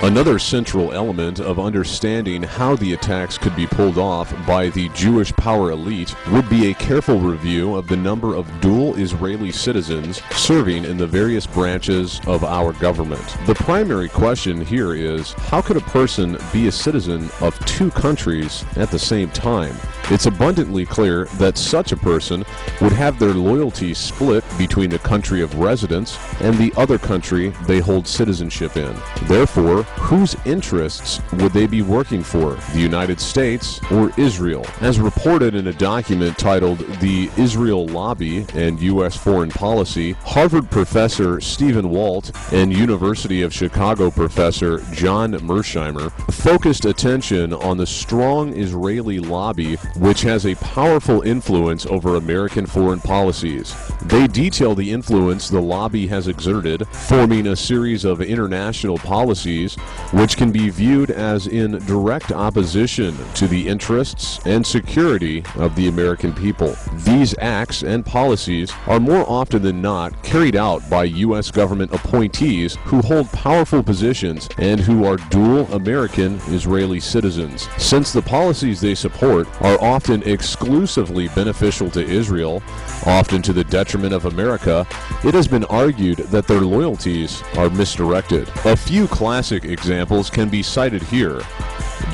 Another central element of understanding how the attacks could be pulled off by the Jewish power elite would be a careful review of the number of dual Israeli citizens serving in the various branches of our government. The primary question here is, how could a person be a citizen of two countries at the same time? It's abundantly clear that such a person would have their loyalty split between the country of residence and the other country they hold citizenship in. Therefore, whose interests would they be working for, the United States or Israel? As reported in a document titled The Israel Lobby and U.S. Foreign Policy, Harvard professor Stephen Walt and University of Chicago professor John Mersheimer focused attention on the strong Israeli lobby, which has a powerful influence over American foreign policies. They detail the influence the lobby has exerted, forming a series of international policies which can be viewed as in direct opposition to the interests and security of the American people. These acts and policies are more often than not carried out by U.S. government appointees who hold powerful positions and who are dual American Israeli citizens. Since the policies they support are often exclusively beneficial to Israel, often to the detriment of America, it has been argued that their loyalties are misdirected. A few classic examples can be cited here.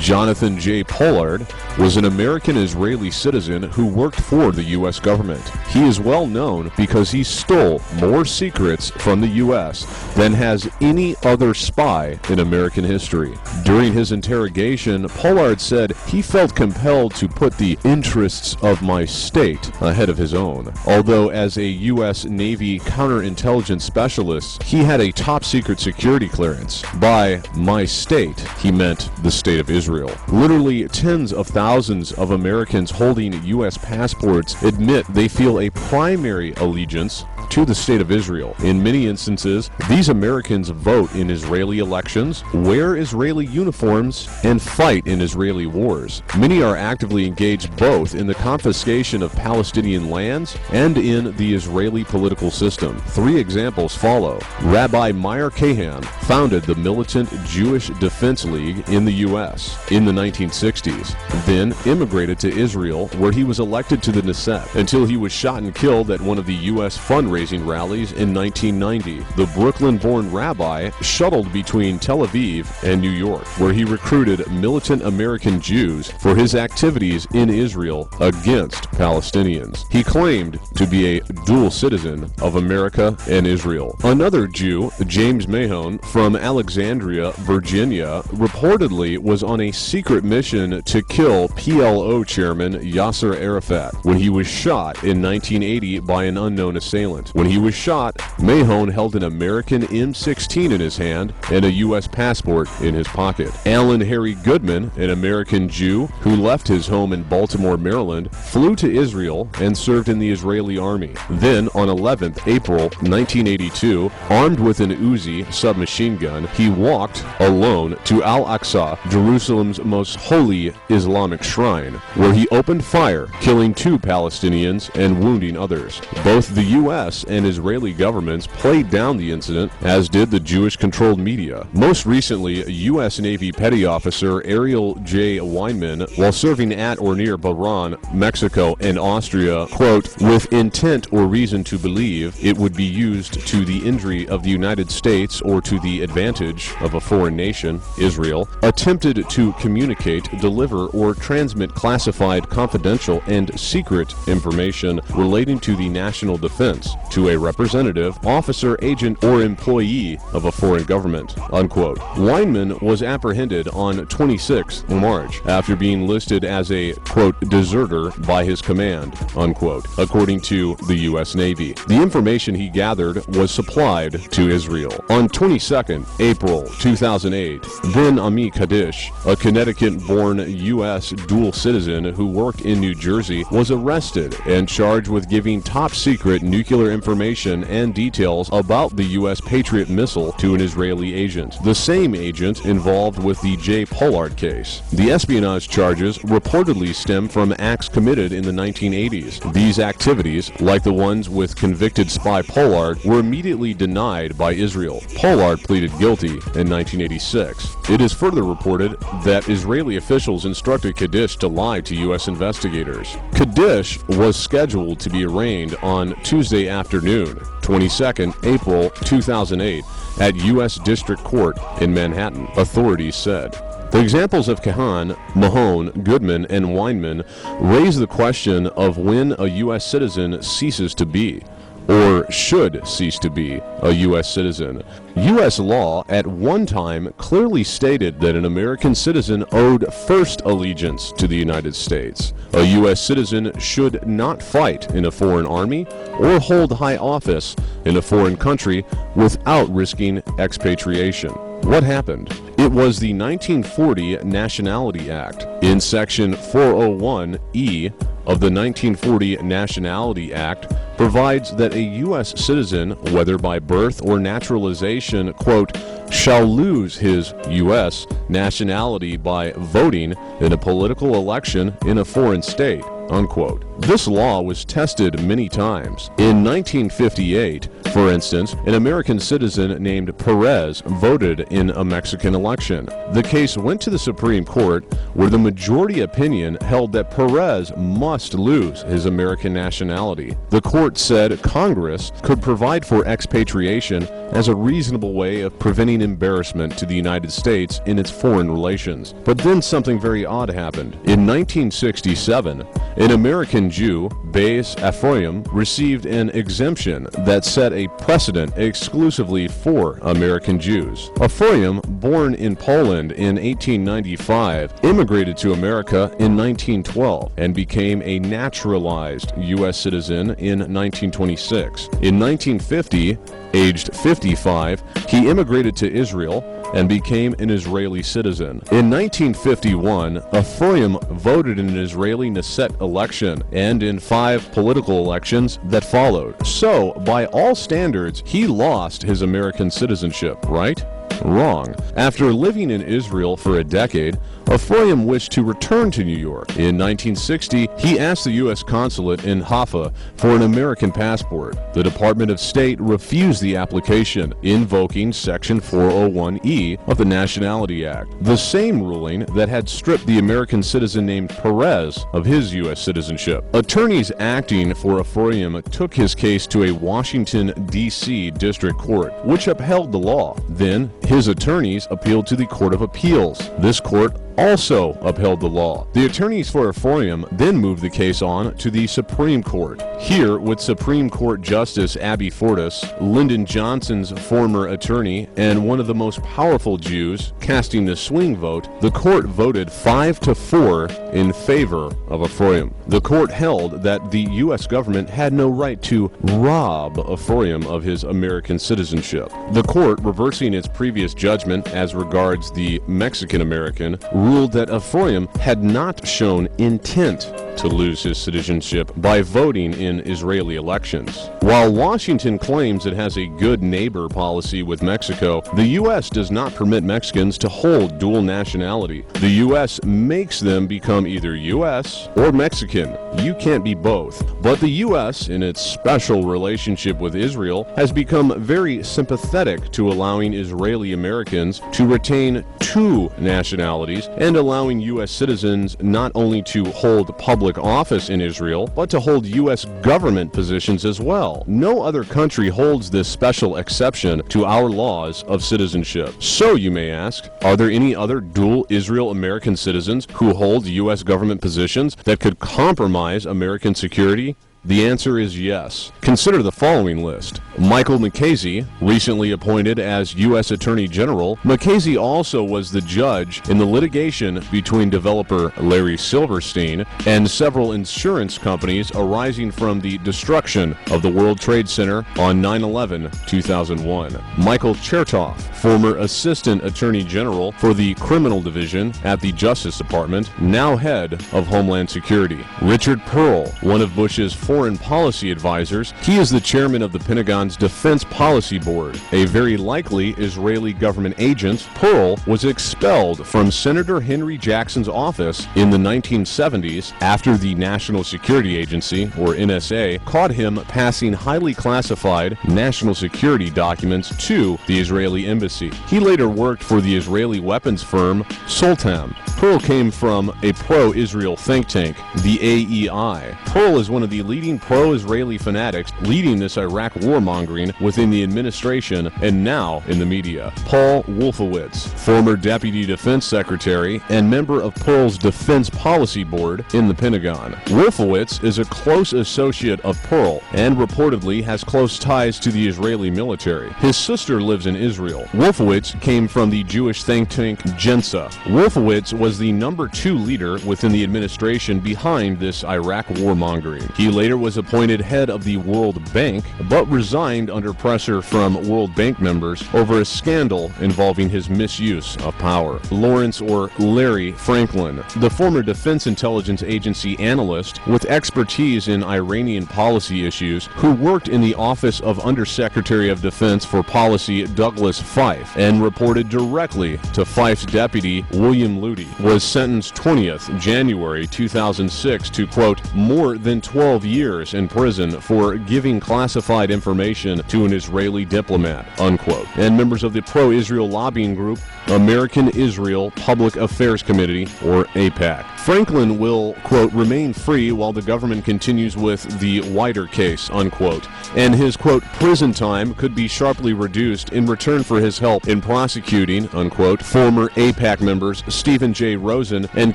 Jonathan J. Pollard was an American-Israeli citizen who worked for the U.S. government. He is well known because he stole more secrets from the U.S. than has any other spy in American history. During his interrogation, Pollard said he felt compelled to put the interests of my state ahead of his own. Although as a U.S. Navy counterintelligence specialist, he had a top-secret security clearance. By my state, he meant the state of Israel. Literally tens of thousands of Americans holding U.S. passports admit they feel a primary allegiance to the state of Israel. In many instances, these Americans vote in Israeli elections, wear Israeli uniforms, and fight in Israeli wars. Many are actively engaged both in the confiscation of Palestinian lands and in the Israeli political system. 3 examples follow. Rabbi Meir Kahan founded the militant Jewish Defense League in the U.S. in the 1960s, then immigrated to Israel, where he was elected to the Knesset until he was shot and killed at one of the U.S. fundraising rallies in 1990. The Brooklyn-born rabbi shuttled between Tel Aviv and New York, where he recruited militant American Jews for his activities in Israel against Palestinians. He claimed to be a dual citizen of America and Israel. Another Jew, James Mahone, from Alexandria, Virginia, reportedly was on a secret mission to kill PLO chairman Yasser Arafat when he was shot in 1980 by an unknown assailant. When he was shot, Mahone held an American M16 in his hand and a U.S. passport in his pocket. Alan Harry Goodman, an American Jew who left his home in Baltimore, Maryland, flew to Israel and served in the Israeli army. Then, on 11th April 1982, armed with an Uzi submachine gun, he walked alone to Al-Aqsa, Jerusalem's most holy Islamic shrine, where he opened fire, killing 2 Palestinians and wounding others. Both the U.S. and Israeli governments played down the incident, as did the Jewish-controlled media. Most recently, U.S. Navy Petty Officer Ariel J. Weinman, while serving at or near Bahrain, Mexico, and Austria, quote, with intent or reason to believe it would be used to the injury of the United States or to the advantage of a foreign nation, Israel, attempted to communicate, deliver, or transmit classified, confidential, and secret information relating to the national defense to a representative, officer, agent, or employee of a foreign government, unquote. Weinman was apprehended on 26 March after being listed as a, quote, deserter by his command, unquote, according to the U.S. Navy. The information he gathered was supplied to Israel. On 22nd April 2008, Ben Ami Kaddish, a Connecticut-born U.S. dual citizen who worked in New Jersey, was arrested and charged with giving top-secret nuclear information and details about the U.S. Patriot missile to an Israeli agent, the same agent involved with the J. Pollard case. The espionage charges reportedly stem from acts committed in the 1980s. These activities, like the ones with convicted spy Pollard, were immediately denied by Israel. Pollard pleaded guilty in 1986. It is further reported that Israeli officials instructed Kaddish to lie to U.S. investigators. Kaddish was scheduled to be arraigned on Tuesday afternoon, 22nd April 2008, at U.S. District Court in Manhattan, authorities said. The examples of Kahan, Mahone, Goodman, and Weinman raise the question of when a U.S. citizen ceases to be, or should cease to be, a U.S. citizen. U.S. law at one time clearly stated that an American citizen owed first allegiance to the United States. A U.S. citizen should not fight in a foreign army or hold high office in a foreign country without risking expatriation. What happened? It was the 1940 Nationality Act. In Section 401E of the 1940 Nationality Act provides that a U.S. citizen, whether by birth or naturalization, quote, shall lose his U.S. nationality by voting in a political election in a foreign state, unquote. This law was tested many times. In 1958, For instance, an American citizen named Perez voted in a Mexican election. The case went to the Supreme Court, where the majority opinion held that Perez must lose his American nationality. The court said Congress could provide for expatriation as a reasonable way of preventing embarrassment to the United States in its foreign relations. But then something very odd happened. In 1967, an American Jew, Beis Ephraim, received an exemption that set a precedent exclusively for American Jews. Ephraim, born in Poland in 1895, immigrated to America in 1912 and became a naturalized U.S. citizen in 1926. In 1950, aged 55, he immigrated to Israel and became an Israeli citizen. In 1951, Ephraim voted in an Israeli Knesset election and in 5 political elections that followed. So, by all standards, he lost his American citizenship, right? Wrong. After living in Israel for a decade, Ephraim wished to return to New York. In 1960, he asked the U.S. consulate in Haifa for an American passport. The Department of State refused the application, invoking Section 401E of the Nationality Act, the same ruling that had stripped the American citizen named Perez of his U.S. citizenship. Attorneys acting for Ephraim took his case to a Washington, D.C. district court, which upheld the law. Then, his attorneys appealed to the Court of Appeals. This court also upheld the law. The attorneys for Ephraim then moved the case on to the Supreme Court. Here, with Supreme Court Justice Abby Fortas, Lyndon Johnson's former attorney and one of the most powerful Jews, casting the swing vote, the court voted 5-4 in favor of Ephraim. The court held that the U.S. government had no right to rob Ephraim of his American citizenship. The court, reversing its previous judgment as regards the Mexican American, ruled that Ephraim had not shown intent to lose his citizenship by voting in Israeli elections. While Washington claims it has a good neighbor policy with Mexico, the U.S. does not permit Mexicans to hold dual nationality. The U.S. makes them become either U.S. or Mexican. You can't be both. But the U.S., in its special relationship with Israel, has become very sympathetic to allowing Israeli Americans to retain 2 nationalities and allowing U.S. citizens not only to hold public office in Israel, but to hold U.S. government positions as well. No other country holds this special exception to our laws of citizenship. So, you may ask, are there any other dual Israel-American citizens who hold U.S. government positions that could compromise American security? The answer is yes. Consider the following list. Michael Mukasey, recently appointed as U.S. Attorney General. Mukasey also was the judge in the litigation between developer Larry Silverstein and several insurance companies arising from the destruction of the World Trade Center on 9/11/2001. Michael Chertoff, former Assistant Attorney General for the Criminal Division at the Justice Department, now head of Homeland Security. Richard Pearl, one of Bush's foreign policy advisors. He is the chairman of the Pentagon's Defense Policy Board. A very likely Israeli government agent, Pearl was expelled from Senator Henry Jackson's office in the 1970s after the National Security Agency, or NSA, caught him passing highly classified national security documents to the Israeli embassy. He later worked for the Israeli weapons firm Soltam. Pearl came from a pro-Israel think tank, the AEI. Pearl is one of the leading pro-Israeli fanatics leading this Iraq warmongering within the administration and now in the media. Paul Wolfowitz, former Deputy Defense Secretary and member of Pearl's Defense Policy Board in the Pentagon. Wolfowitz is a close associate of Pearl and reportedly has close ties to the Israeli military. His sister lives in Israel. Wolfowitz came from the Jewish think tank Gensa. Wolfowitz was the number 2 leader within the administration behind this Iraq warmongering. He later was appointed head of the World Bank, but resigned under pressure from World Bank members over a scandal involving his misuse of power. Lawrence or Larry Franklin, the former Defense Intelligence Agency analyst with expertise in Iranian policy issues, who worked in the Office of Undersecretary of Defense for Policy Douglas Feith and reported directly to Feith's deputy William Lutey, was sentenced 20th January 2006 to, quote, more than 12 years years in prison for giving classified information to an Israeli diplomat, unquote. And members of the pro-Israel lobbying group American Israel Public Affairs Committee, or AIPAC. Franklin will, quote, remain free while the government continues with the wider case, unquote. And his, quote, prison time could be sharply reduced in return for his help in prosecuting, unquote, former AIPAC members Stephen J. Rosen and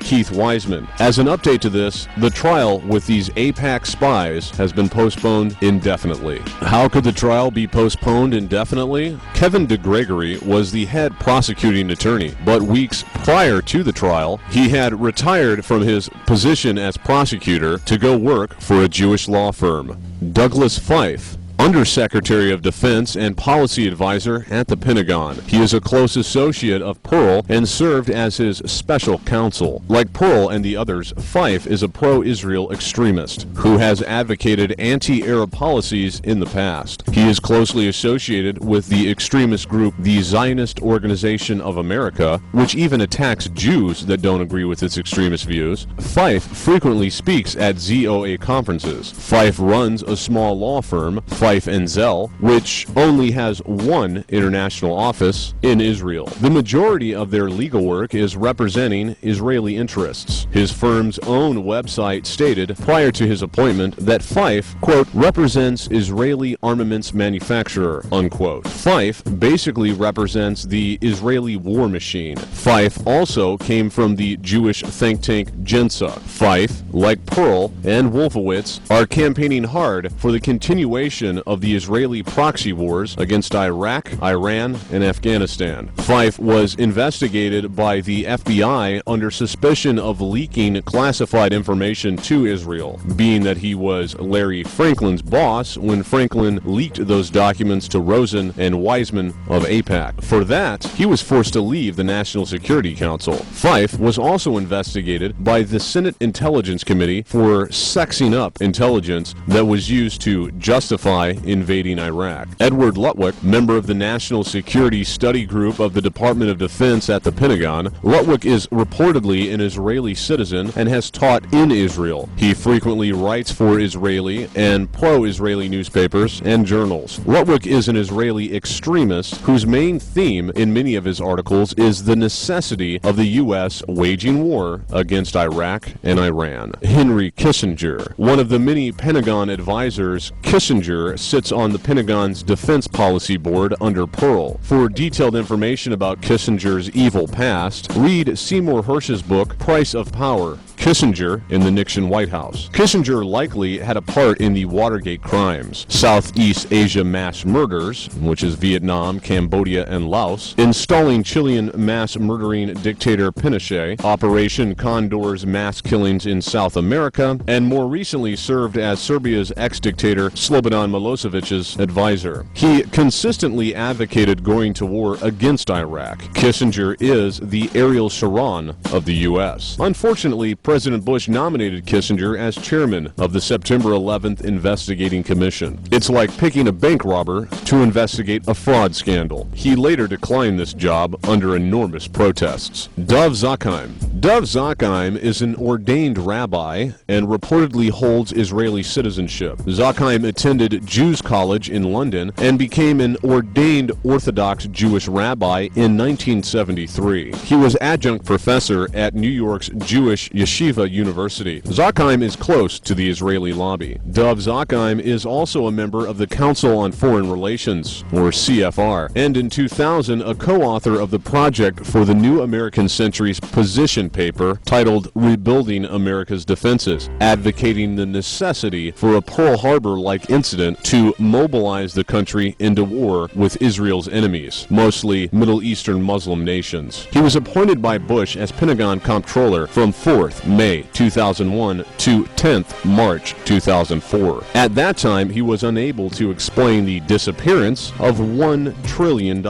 Keith Wiseman. As an update to this, the trial with these AIPAC spies has been postponed indefinitely. How could the trial be postponed indefinitely? Kevin DeGregory was the head prosecuting attorney, but weeks prior to the trial, he had retired from his position as prosecutor to go work for a Jewish law firm. Douglas Fife, Undersecretary of Defense and Policy Advisor at the Pentagon. He is a close associate of Pearl and served as his special counsel. Like Pearl and the others, Fife is a pro-Israel extremist who has advocated anti-Arab policies in the past. He is closely associated with the extremist group the Zionist Organization of America, which even attacks Jews that don't agree with its extremist views. Fife frequently speaks at ZOA conferences. Fife runs a small law firm, Fife & Zell, which only has one international office in Israel. The majority of their legal work is representing Israeli interests. His firm's own website stated prior to his appointment that Fife, quote, represents Israeli armaments manufacturer, unquote. Fife basically represents the Israeli war machine. Fife also came from the Jewish think tank Gensa. Fife, like Pearl and Wolfowitz, are campaigning hard for the continuation of the Israeli proxy wars against Iraq, Iran, and Afghanistan. Fife was investigated by the FBI under suspicion of leaking classified information to Israel, being that he was Larry Franklin's boss when Franklin leaked those documents to Rosen and Wiseman of AIPAC. For that, he was forced to leave the National Security Council. Fife was also investigated by the Senate Intelligence Committee for sexing up intelligence that was used to justify invading Iraq. Edward Lutwick, member of the National Security Study Group of the Department of Defense at the Pentagon, Lutwick is reportedly an Israeli citizen and has taught in Israel. He frequently writes for Israeli and pro-Israeli newspapers and journals. Lutwick is an Israeli extremist whose main theme in many of his articles is the necessity of the U.S. waging war against Iraq and Iran. Henry Kissinger, one of the many Pentagon advisors, Kissinger sits on the Pentagon's Defense Policy Board under Pearl. For detailed information about Kissinger's evil past, read Seymour Hersh's book, Price of Power, Kissinger in the Nixon White House. Kissinger likely had a part in the Watergate crimes, Southeast Asia mass murders, which is Vietnam, Cambodia, and Laos, installing Chilean mass murdering dictator Pinochet, Operation Condor's mass killings in South America, and more recently served as Serbia's ex-dictator Slobodan Milosevic's advisor. He consistently advocated going to war against Iraq. Kissinger is the Ariel Sharon of the U.S. Unfortunately, President Bush nominated Kissinger as chairman of the September 11th Investigating Commission. It's like picking a bank robber to investigate a fraud scandal. He later declined this job under enormous protests. Dov Zakheim. Dov Zakheim is an ordained rabbi and reportedly holds Israeli citizenship. Zakheim attended Jews College in London and became an ordained Orthodox Jewish rabbi in 1973. He was adjunct professor at New York's Jewish Yeshiva University. Zakheim is close to the Israeli lobby. Dov Zakheim is also a member of the Council on Foreign Relations, or CFR, and in 2000 a co-author of the project for the New American Century's position paper titled Rebuilding America's Defenses, advocating the necessity for a Pearl Harbor-like incident to mobilize the country into war with Israel's enemies, mostly Middle Eastern Muslim nations. He was appointed by Bush as Pentagon Comptroller from 4th May 2001 to 10th March 2004. At that time, he was unable to explain the disappearance of $1 trillion.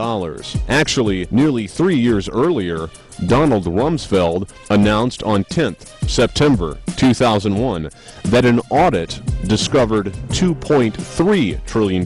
Actually, nearly 3 years earlier, Donald Rumsfeld announced on 10th September 2001 that an audit discovered $2.3 trillion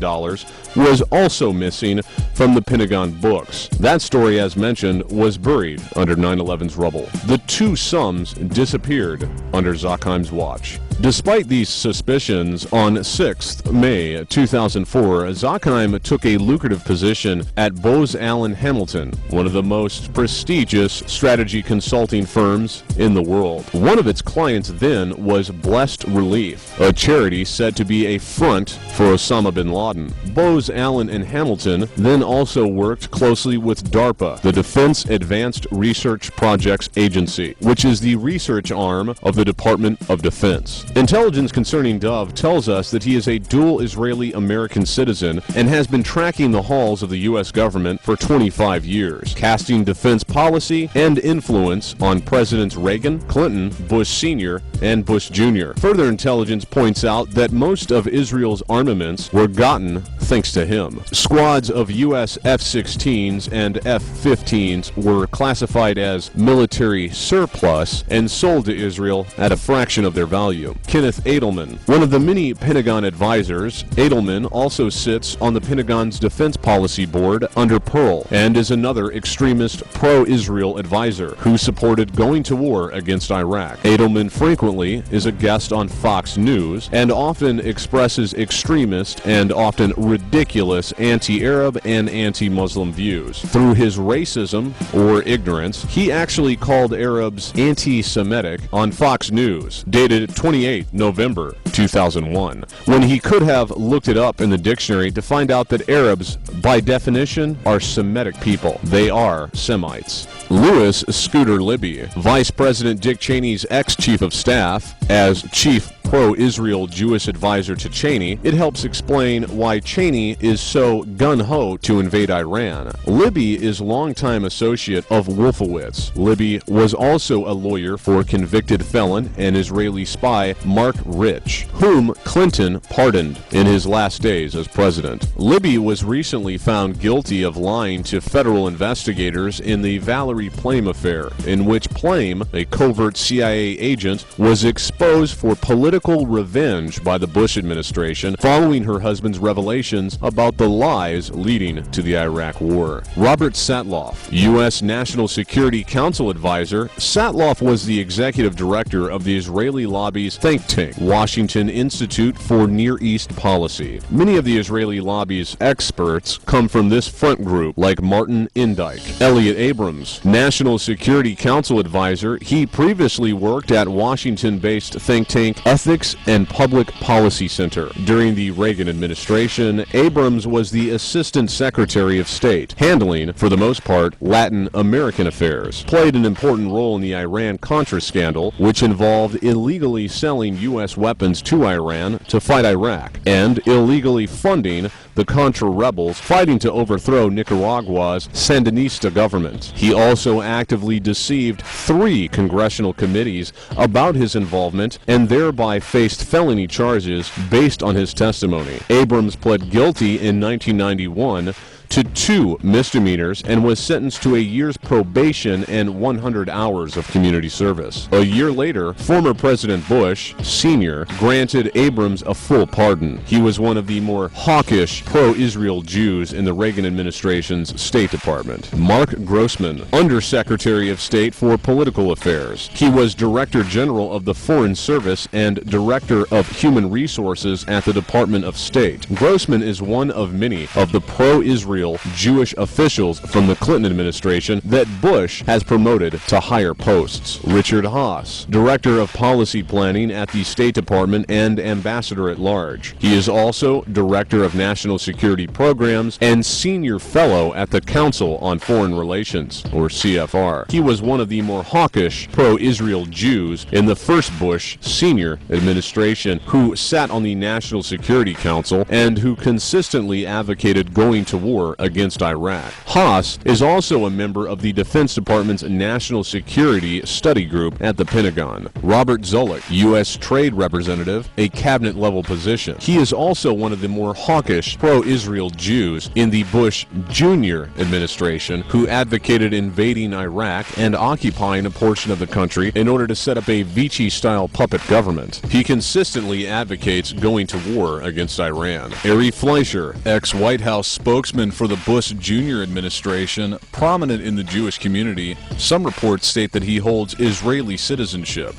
was also missing from the Pentagon books. That story, as mentioned, was buried under 9/11's rubble. The two sums disappeared under Zakheim's watch. Despite these suspicions, on 6th May 2004, Zakheim took a lucrative position at Bose Allen Hamilton, one of the most prestigious strategy consulting firms in the world. One of its clients then was Blessed Relief, a charity said to be a front for Osama bin Laden. Bose Allen and Hamilton then also worked closely with DARPA, the Defense Advanced Research Projects Agency, which is the research arm of the Department of Defense. Intelligence concerning Dove tells us that he is a dual Israeli-American citizen and has been tracking the halls of the U.S. government for 25 years, casting defense policy and influence on Presidents Reagan, Clinton, Bush Sr., and Bush Jr. Further intelligence points out that most of Israel's armaments were gotten thanks to him. Squads of U.S. F-16s and F-15s were classified as military surplus and sold to Israel at a fraction of their value. Kenneth Edelman, one of the many Pentagon advisors, Edelman also sits on the Pentagon's Defense Policy Board under Pearl and is another extremist pro-Israel advisor who supported going to war against Iraq. Edelman frequently is a guest on Fox News and often expresses extremist and often ridiculous anti-Arab and anti-Muslim views. Through his racism or ignorance, he actually called Arabs anti-Semitic on Fox News, dated 28 November 2001, when he could have looked it up in the dictionary to find out that Arabs, by definition, are Semitic people. They are Semites. Louis Scooter Libby, Vice President Dick Cheney's ex-chief of staff, as chief pro-Israel Jewish advisor to Cheney, it helps explain why Cheney is so gun-ho to invade Iran. Libby is longtime associate of Wolfowitz. Libby was also a lawyer for convicted felon and Israeli spy Mark Rich, whom Clinton pardoned in his last days as president. Libby was recently found guilty of lying to federal investigators in the Valerie Plame affair, in which Plame, a covert CIA agent, was exposed for political revenge by the Bush administration following her husband's revelations about the lies leading to the Iraq War. Robert Satloff, U.S. National Security Council advisor, Satloff was the executive director of the Israeli lobby's think tank, Washington Institute for Near East Policy. Many of the Israeli lobby's experts come from this front group, like Martin Indyke. Elliot Abrams, National Security Council advisor, he previously worked at Washington-based think tank Ethics and Public Policy Center. During the Reagan administration, Abrams was the Assistant Secretary of State, handling, for the most part, Latin American affairs. Played an important role in the Iran-Contra scandal, which involved illegally selling U.S. weapons to Iran to fight Iraq, and illegally funding the Contra rebels fighting to overthrow Nicaragua's Sandinista government. He also actively deceived 3 congressional committees about his involvement and thereby faced felony charges based on his testimony. Abrams pled guilty in 1991 to 2 misdemeanors and was sentenced to a year's probation and 100 hours of community service. A year later, former President Bush Sr. granted Abrams a full pardon. He was one of the more hawkish pro-Israel Jews in the Reagan administration's State Department. Mark Grossman, Undersecretary of State for Political Affairs. He was Director General of the Foreign Service and Director of Human Resources at the Department of State. Grossman is one of many of the pro-Israel Jewish officials from the Clinton administration that Bush has promoted to higher posts. Richard Haass, Director of Policy Planning at the State Department and Ambassador at Large. He is also Director of National Security Programs and Senior Fellow at the Council on Foreign Relations, or CFR. He was one of the more hawkish pro-Israel Jews in the first Bush Sr. administration who sat on the National Security Council and who consistently advocated going to war against Iraq. Haass is also a member of the Defense Department's National Security Study Group at the Pentagon. Robert Zoellick, U.S. Trade Representative, a cabinet-level position. He is also one of the more hawkish pro-Israel Jews in the Bush Jr. administration who advocated invading Iraq and occupying a portion of the country in order to set up a Vichy-style puppet government. He consistently advocates going to war against Iran. Ari Fleischer, ex-White House spokesman for the Bush Jr. administration, prominent in the Jewish community. Some reports state that he holds Israeli citizenship.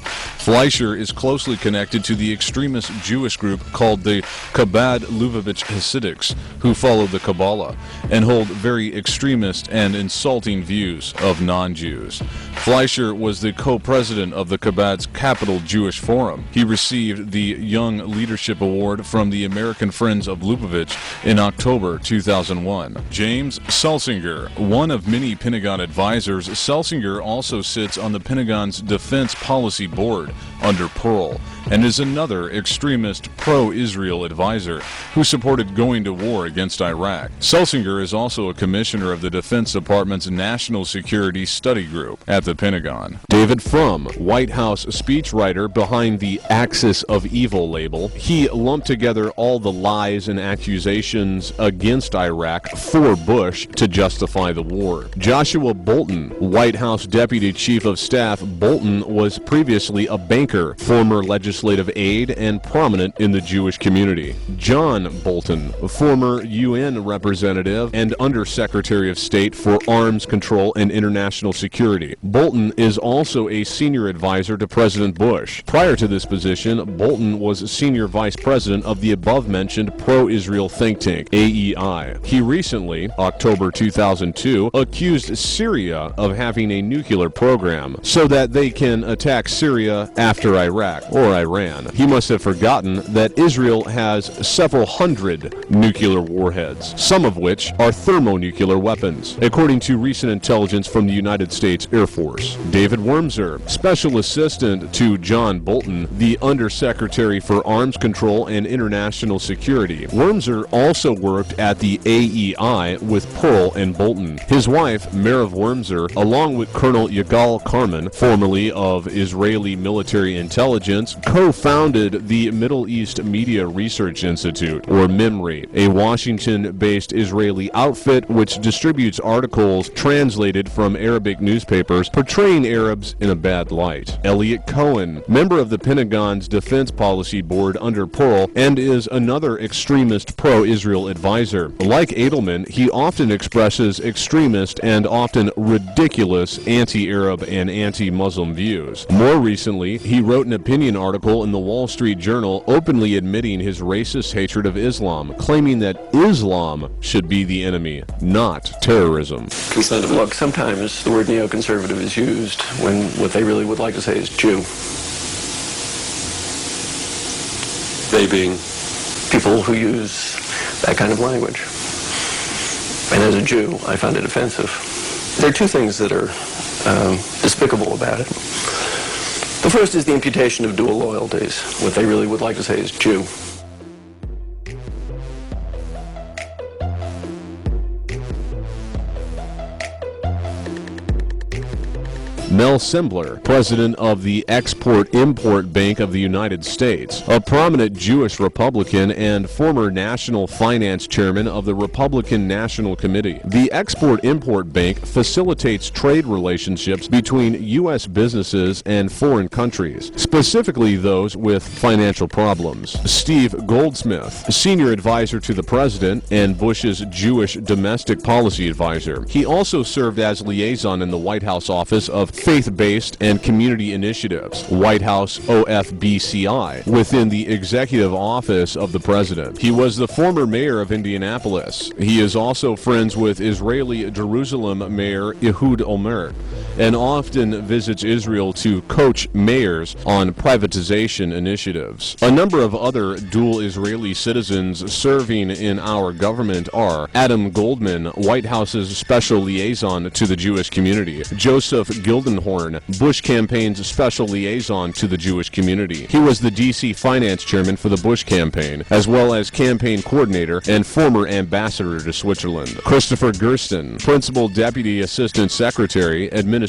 Fleischer is closely connected to the extremist Jewish group called the Chabad Lubavitch Hasidics, who follow the Kabbalah and hold very extremist and insulting views of non-Jews. Fleischer was the co-president of the Chabad's Capital Jewish Forum. He received the Young Leadership Award from the American Friends of Lubavitch in October 2001. James Selsinger, one of many Pentagon advisors, Selsinger also sits on the Pentagon's Defense Policy Board under Pearl and is another extremist pro-Israel advisor who supported going to war against Iraq. Selsinger is also a commissioner of the Defense Department's National Security Study Group at the Pentagon. David Frum, White House speechwriter behind the Axis of Evil label, he lumped together all the lies and accusations against Iraq for Bush to justify the war. Joshua Bolten, White House Deputy Chief of Staff, Bolten was previously a banker, former legislative aide, and prominent in the Jewish community. John Bolton, former UN representative and Undersecretary of State for Arms Control and International Security. Bolton is also a senior advisor to President Bush. Prior to this position, Bolton was senior vice president of the above-mentioned pro-Israel think tank, AEI. He recently, October 2002, accused Syria of having a nuclear program so that they can attack Syria after Iraq or Iran. He must have forgotten that Israel has several hundred nuclear warheads, some of which are thermonuclear weapons, according to recent intelligence from the United States Air Force. David Wormser, special assistant to John Bolton, the Undersecretary for Arms Control and International Security. Wormser also worked at the AEI with Pearl and Bolton. His wife, Merav Wormser, along with Colonel Yigal Karman, formerly of Israeli Military Intelligence, co-founded the Middle East Media Research Institute, or MIMRI, a Washington-based Israeli outfit which distributes articles translated from Arabic newspapers portraying Arabs in a bad light. Elliot Cohen, member of the Pentagon's Defense Policy Board under Pearl, and is another extremist pro-Israel advisor. Like Edelman, he often expresses extremist and often ridiculous anti-Arab and anti-Muslim views. More recently, he wrote an opinion article in the Wall Street Journal openly admitting his racist hatred of Islam, claiming that Islam should be the enemy, not terrorism. Look, sometimes the word neoconservative is used when what they really would like to say is Jew. They being people who use that kind of language. And as a Jew, I find it offensive. There are two things that are despicable about it. The first is the imputation of dual loyalties. What they really would like to say is Jew. Mel Sembler, president of the Export-Import Bank of the United States, a prominent Jewish Republican and former national finance chairman of the Republican National Committee. The Export-Import Bank facilitates trade relationships between U.S. businesses and foreign countries, specifically those with financial problems. Steve Goldsmith, senior advisor to the president and Bush's Jewish domestic policy advisor. He also served as liaison in the White House office of Faith-Based and Community Initiatives, White House OFBCI, within the executive office of the president. He was the former mayor of Indianapolis. He is also friends with Israeli Jerusalem Mayor Ehud Olmert and often visits Israel to coach mayors on privatization initiatives. A number of other dual Israeli citizens serving in our government are Adam Goldman, White House's special liaison to the Jewish community, Joseph Gildenhorn, Bush campaign's special liaison to the Jewish community. He was the D.C. finance chairman for the Bush campaign, as well as campaign coordinator and former ambassador to Switzerland. Christopher Gersten, principal deputy assistant secretary, administration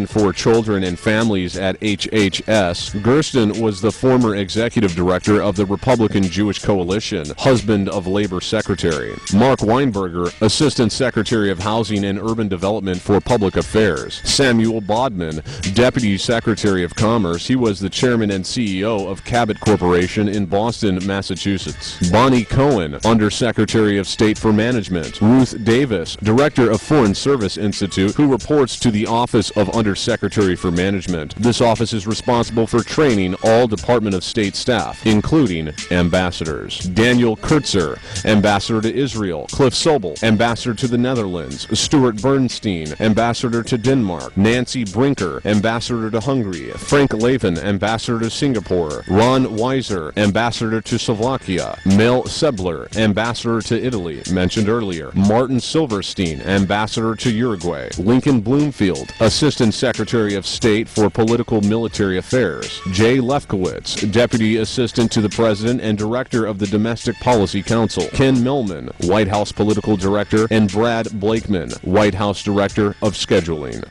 for children and families at HHS. Gersten was the former executive director of the Republican Jewish Coalition, husband of labor secretary. Mark Weinberger, assistant secretary of housing and urban development for public affairs. Samuel Bodden, Rodman, Deputy Secretary of Commerce. He was the chairman and CEO of Cabot Corporation in Boston, Massachusetts. Bonnie Cohen, Undersecretary of State for Management. Ruth Davis, Director of Foreign Service Institute, who reports to the Office of Undersecretary for Management. This office is responsible for training all Department of State staff, including ambassadors. Daniel Kurtzer, Ambassador to Israel. Cliff Sobel, Ambassador to the Netherlands. Stuart Bernstein, Ambassador to Denmark. Nancy Brinker, Ambassador to Hungary. Frank Lavin, Ambassador to Singapore. Ron Weiser, Ambassador to Slovakia. Mel Sebler, Ambassador to Italy, mentioned earlier. Martin Silverstein, Ambassador to Uruguay. Lincoln Bloomfield, Assistant Secretary of State for Political Military Affairs. Jay Lefkowitz, Deputy Assistant to the President and Director of the Domestic Policy Council. Ken Millman, White House Political Director, and Brad Blakeman, White House Director of Scheduling.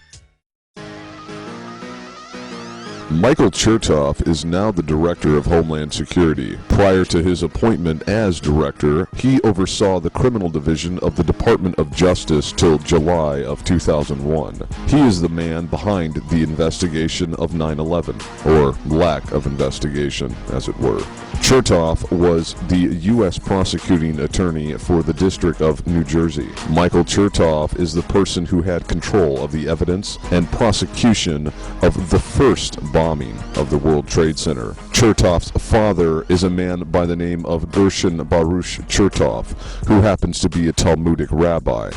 Michael Chertoff is now the Director of Homeland Security. Prior to his appointment as Director, he oversaw the Criminal Division of the Department of Justice till July of 2001. He is the man behind the investigation of 9/11, or lack of investigation, as it were. Chertoff was the U.S. prosecuting attorney for the District of New Jersey. Michael Chertoff is the person who had control of the evidence and prosecution of the first bombing of the World Trade Center. Chertoff's father is a man by the name of Gershon Baruch Chertoff, who happens to be a Talmudic rabbi.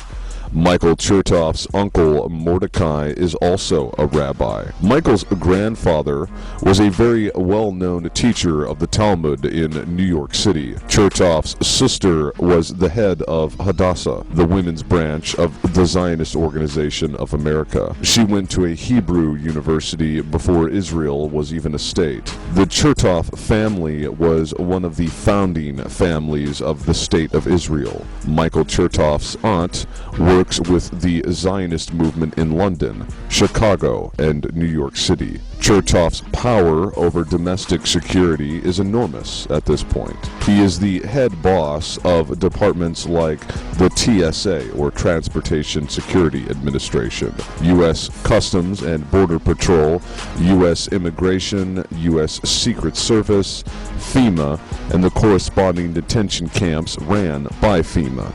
Michael Chertoff's uncle Mordecai is also a rabbi. Michael's grandfather was a very well-known teacher of the Talmud in New York City. Chertoff's sister was the head of Hadassah, the women's branch of the Zionist Organization of America. She went to a Hebrew university before Israel was even a state. The Chertoff family was one of the founding families of the State of Israel. Michael Chertoff's aunt works with the Zionist movement in London, Chicago, and New York City. Chertoff's power over domestic security is enormous at this point. He is the head boss of departments like the TSA, or Transportation Security Administration, U.S. Customs and Border Patrol, U.S. Immigration, U.S. Secret Service, FEMA, and the corresponding detention camps ran by FEMA,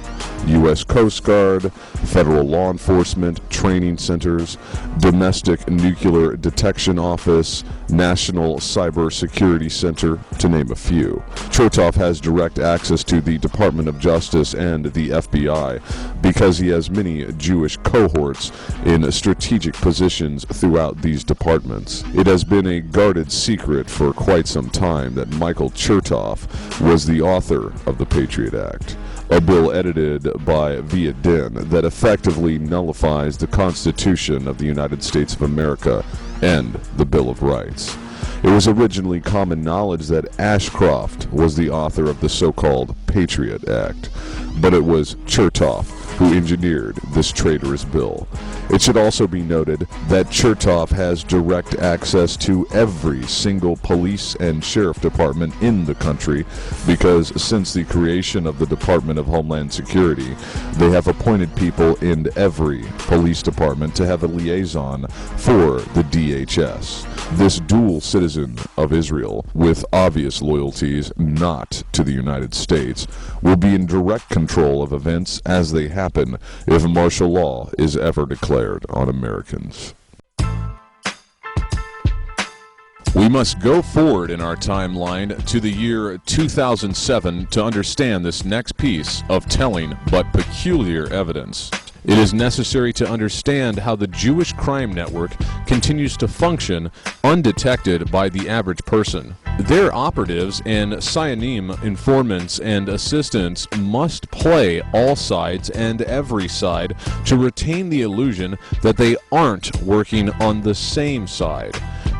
U.S. Coast Guard, federal law enforcement, training centers, domestic nuclear detection office, National Cyber Security Center, to name a few. Chertoff has direct access to the Department of Justice and the FBI because he has many Jewish cohorts in strategic positions throughout these departments. It has been a guarded secret for quite some time that Michael Chertoff was the author of the Patriot Act, a bill edited by Viet Din that effectively nullifies the Constitution of the United States of America and the Bill of Rights. It was originally common knowledge that Ashcroft was the author of the so-called Patriot Act, but it was Chertoff who engineered this traitorous bill. It should also be noted that Chertoff has direct access to every single police and sheriff department in the country because since the creation of the Department of Homeland Security, they have appointed people in every police department to have a liaison for the DHS. This dual citizen of Israel, with obvious loyalties not to the United States, will be in direct control of events as they happen if martial law is ever declared on Americans. We must go forward in our timeline to the year 2007 to understand this next piece of telling but peculiar evidence. It is necessary to understand how the Jewish crime network continues to function undetected by the average person. Their operatives and Sionim informants and assistants must play all sides and every side to retain the illusion that they aren't working on the same side.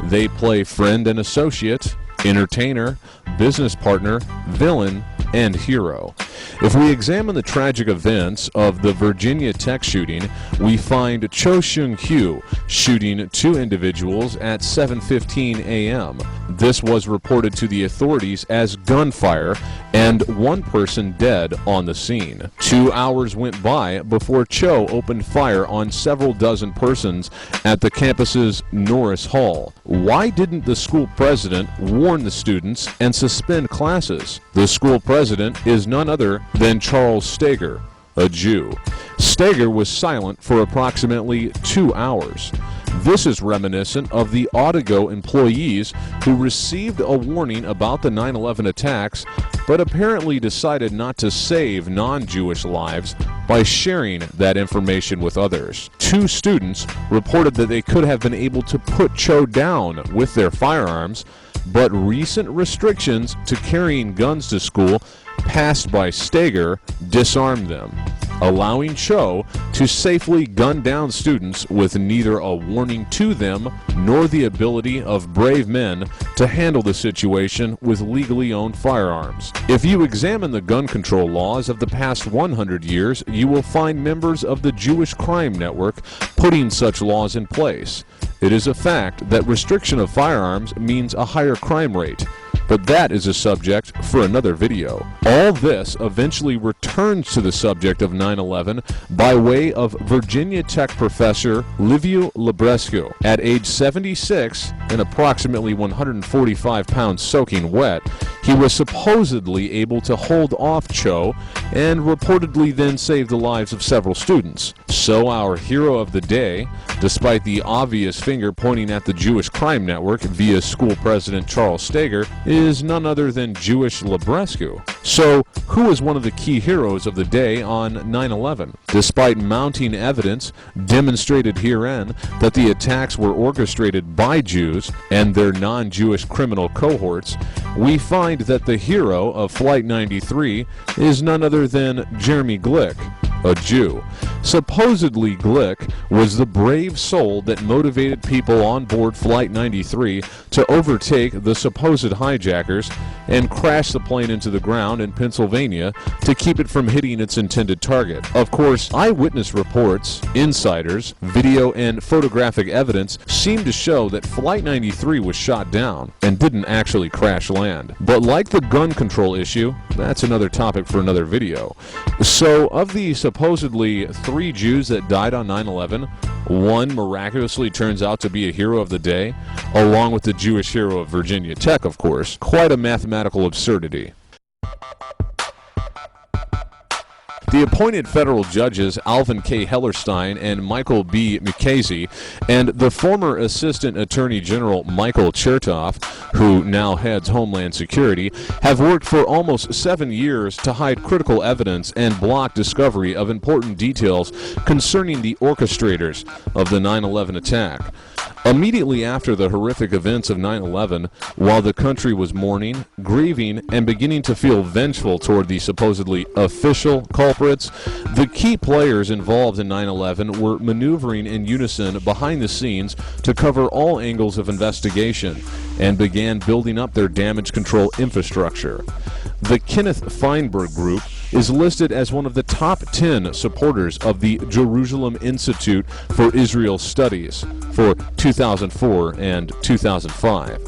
They play friend and associate, entertainer, business partner, villain, and hero. If we examine the tragic events of the Virginia Tech shooting, we find Cho Seung-Hui shooting two individuals at 7:15 a.m. This was reported to the authorities as gunfire, and one person dead on the scene. 2 hours went by before Cho opened fire on several dozen persons at the campus's Norris Hall. Why didn't the school president warn the students and suspend classes? The school president is none other than Charles Steger, a Jew. Steger was silent for approximately 2 hours. This is reminiscent of the Audigo employees who received a warning about the 9/11 attacks, but apparently decided not to save non-Jewish lives by sharing that information with others. 2 students reported that they could have been able to put Cho down with their firearms, but recent restrictions to carrying guns to school passed by Steger disarmed them, allowing Cho to safely gun down students with neither a warning to them nor the ability of brave men to handle the situation with legally owned firearms. If you examine the gun control laws of the past 100 years, you will find members of the Jewish crime network putting such laws in place. It is a fact that restriction of firearms means a higher crime rate, but that is a subject for another video. All this eventually returns to the subject of 9/11 by way of Virginia Tech professor Liviu Librescu. At age 76 and approximately 145 pounds soaking wet, he was supposedly able to hold off Cho and reportedly then saved the lives of several students. So our hero of the day, despite the obvious finger pointing at the Jewish crime network via school president Charles Steger, is none other than Jewish Librescu. So, who is one of the key heroes of the day on 9/11? Despite mounting evidence demonstrated herein that the attacks were orchestrated by Jews and their non-Jewish criminal cohorts, we find that the hero of Flight 93 is none other than Jeremy Glick, a Jew. Supposedly, Glick was the brave soul that motivated people on board Flight 93 to overtake the supposed hijackers and crash the plane into the ground in Pennsylvania to keep it from hitting its intended target. Of course, eyewitness reports, insiders, video, and photographic evidence seem to show that Flight 93 was shot down and didn't actually crash land. But like the gun control issue, that's another topic for another video. So, of the supposedly 3 Jews that died on 9/11, one miraculously turns out to be a hero of the day, along with the Jewish hero of Virginia Tech, of course. Quite a mathematical absurdity. The appointed federal judges Alvin K. Hellerstein and Michael B. Mukasey and the former Assistant Attorney General Michael Chertoff, who now heads Homeland Security, have worked for almost 7 years to hide critical evidence and block discovery of important details concerning the orchestrators of the 9/11 attack. Immediately after the horrific events of 9/11, while the country was mourning, grieving, and beginning to feel vengeful toward the supposedly official culprits, the key players involved in 9/11 were maneuvering in unison behind the scenes to cover all angles of investigation and began building up their damage control infrastructure. The Kenneth Feinberg Group is listed as one of the top 10 supporters of the Jerusalem Institute for Israel Studies for 2004 and 2005.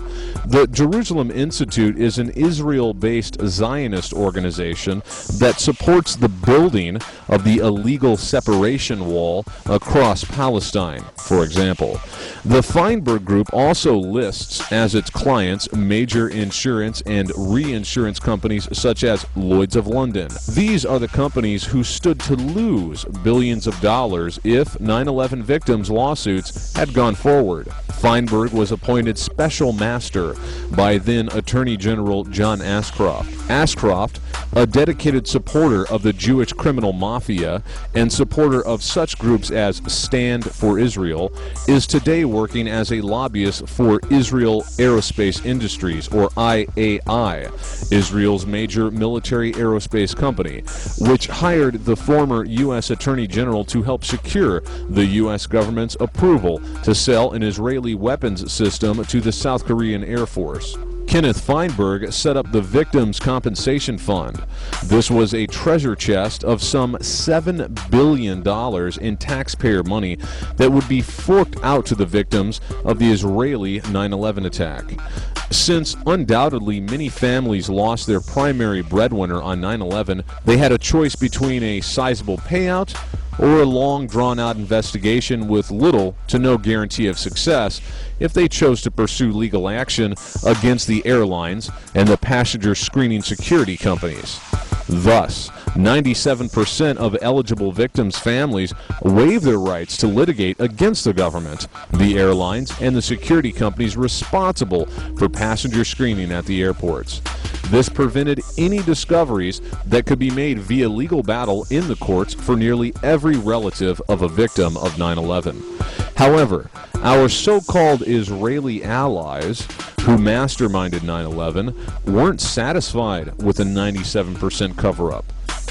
The Jerusalem Institute is an Israel-based Zionist organization that supports the building of the illegal separation wall across Palestine, for example. The Feinberg Group also lists as its clients major insurance and reinsurance companies such as Lloyd's of London. These are the companies who stood to lose billions of dollars if 9/11 victims' lawsuits had gone forward. Feinberg was appointed special master by then Attorney General John Ashcroft. Ashcroft, a dedicated supporter of the Jewish criminal mafia and supporter of such groups as Stand for Israel, is today working as a lobbyist for Israel Aerospace Industries, or IAI, Israel's major military aerospace company, which hired the former U.S. Attorney General to help secure the U.S. government's approval to sell an Israeli weapons system to the South Korean Air Force. Kenneth Feinberg set up the Victims' Compensation Fund. This was a treasure chest of some $7 billion in taxpayer money that would be forked out to the victims of the Israeli 9/11 attack. Since undoubtedly many families lost their primary breadwinner on 9/11, they had a choice between a sizable payout or a long drawn-out investigation with little to no guarantee of success if they chose to pursue legal action against the airlines and the passenger screening security companies. Thus, 97% of eligible victims' families waive their rights to litigate against the government, the airlines, and the security companies responsible for passenger screening at the airports. This prevented any discoveries that could be made via legal battle in the courts for nearly every relative of a victim of 9/11. However, our so-called Israeli allies who masterminded 9/11 weren't satisfied with a 97% cover-up.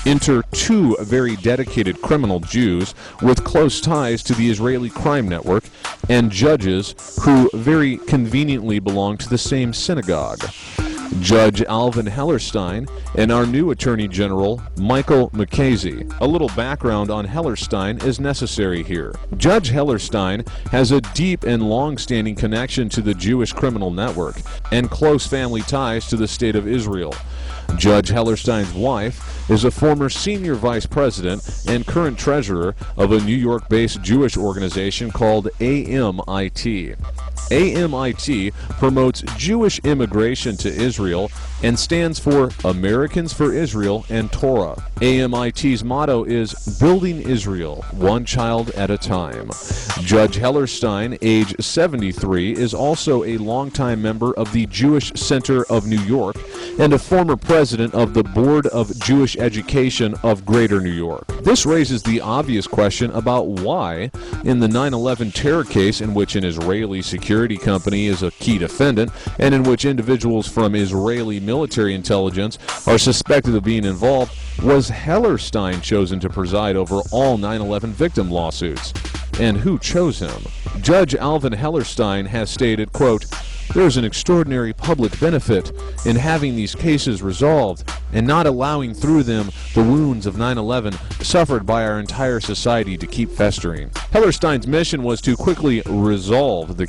Enter two very dedicated criminal Jews with close ties to the Israeli crime network and judges who very conveniently belong to the same synagogue. Judge Alvin Hellerstein and our new Attorney General, Michael McKaysey. A little background on Hellerstein is necessary here. Judge Hellerstein has a deep and long-standing connection to the Jewish criminal network and close family ties to the State of Israel. Judge Hellerstein's wife is a former senior vice president and current treasurer of a New York-based Jewish organization called AMIT. AMIT promotes Jewish immigration to Israel and stands for Americans for Israel and Torah. AMIT's motto is Building Israel, one child at a time. Judge Hellerstein, age 73, is also a longtime member of the Jewish Center of New York and a former president of the Board of Jewish Education of Greater New York. This raises the obvious question about why, in the 9/11 terror case in which an Israeli security company is a key defendant and in which individuals from Israeli military intelligence are suspected of being involved, was Hellerstein chosen to preside over all 9/11 victim lawsuits? And who chose him? Judge Alvin Hellerstein has stated, quote, "There is an extraordinary public benefit in having these cases resolved and not allowing through them the wounds of 9/11 suffered by our entire society to keep festering." Hellerstein's mission was to quickly resolve the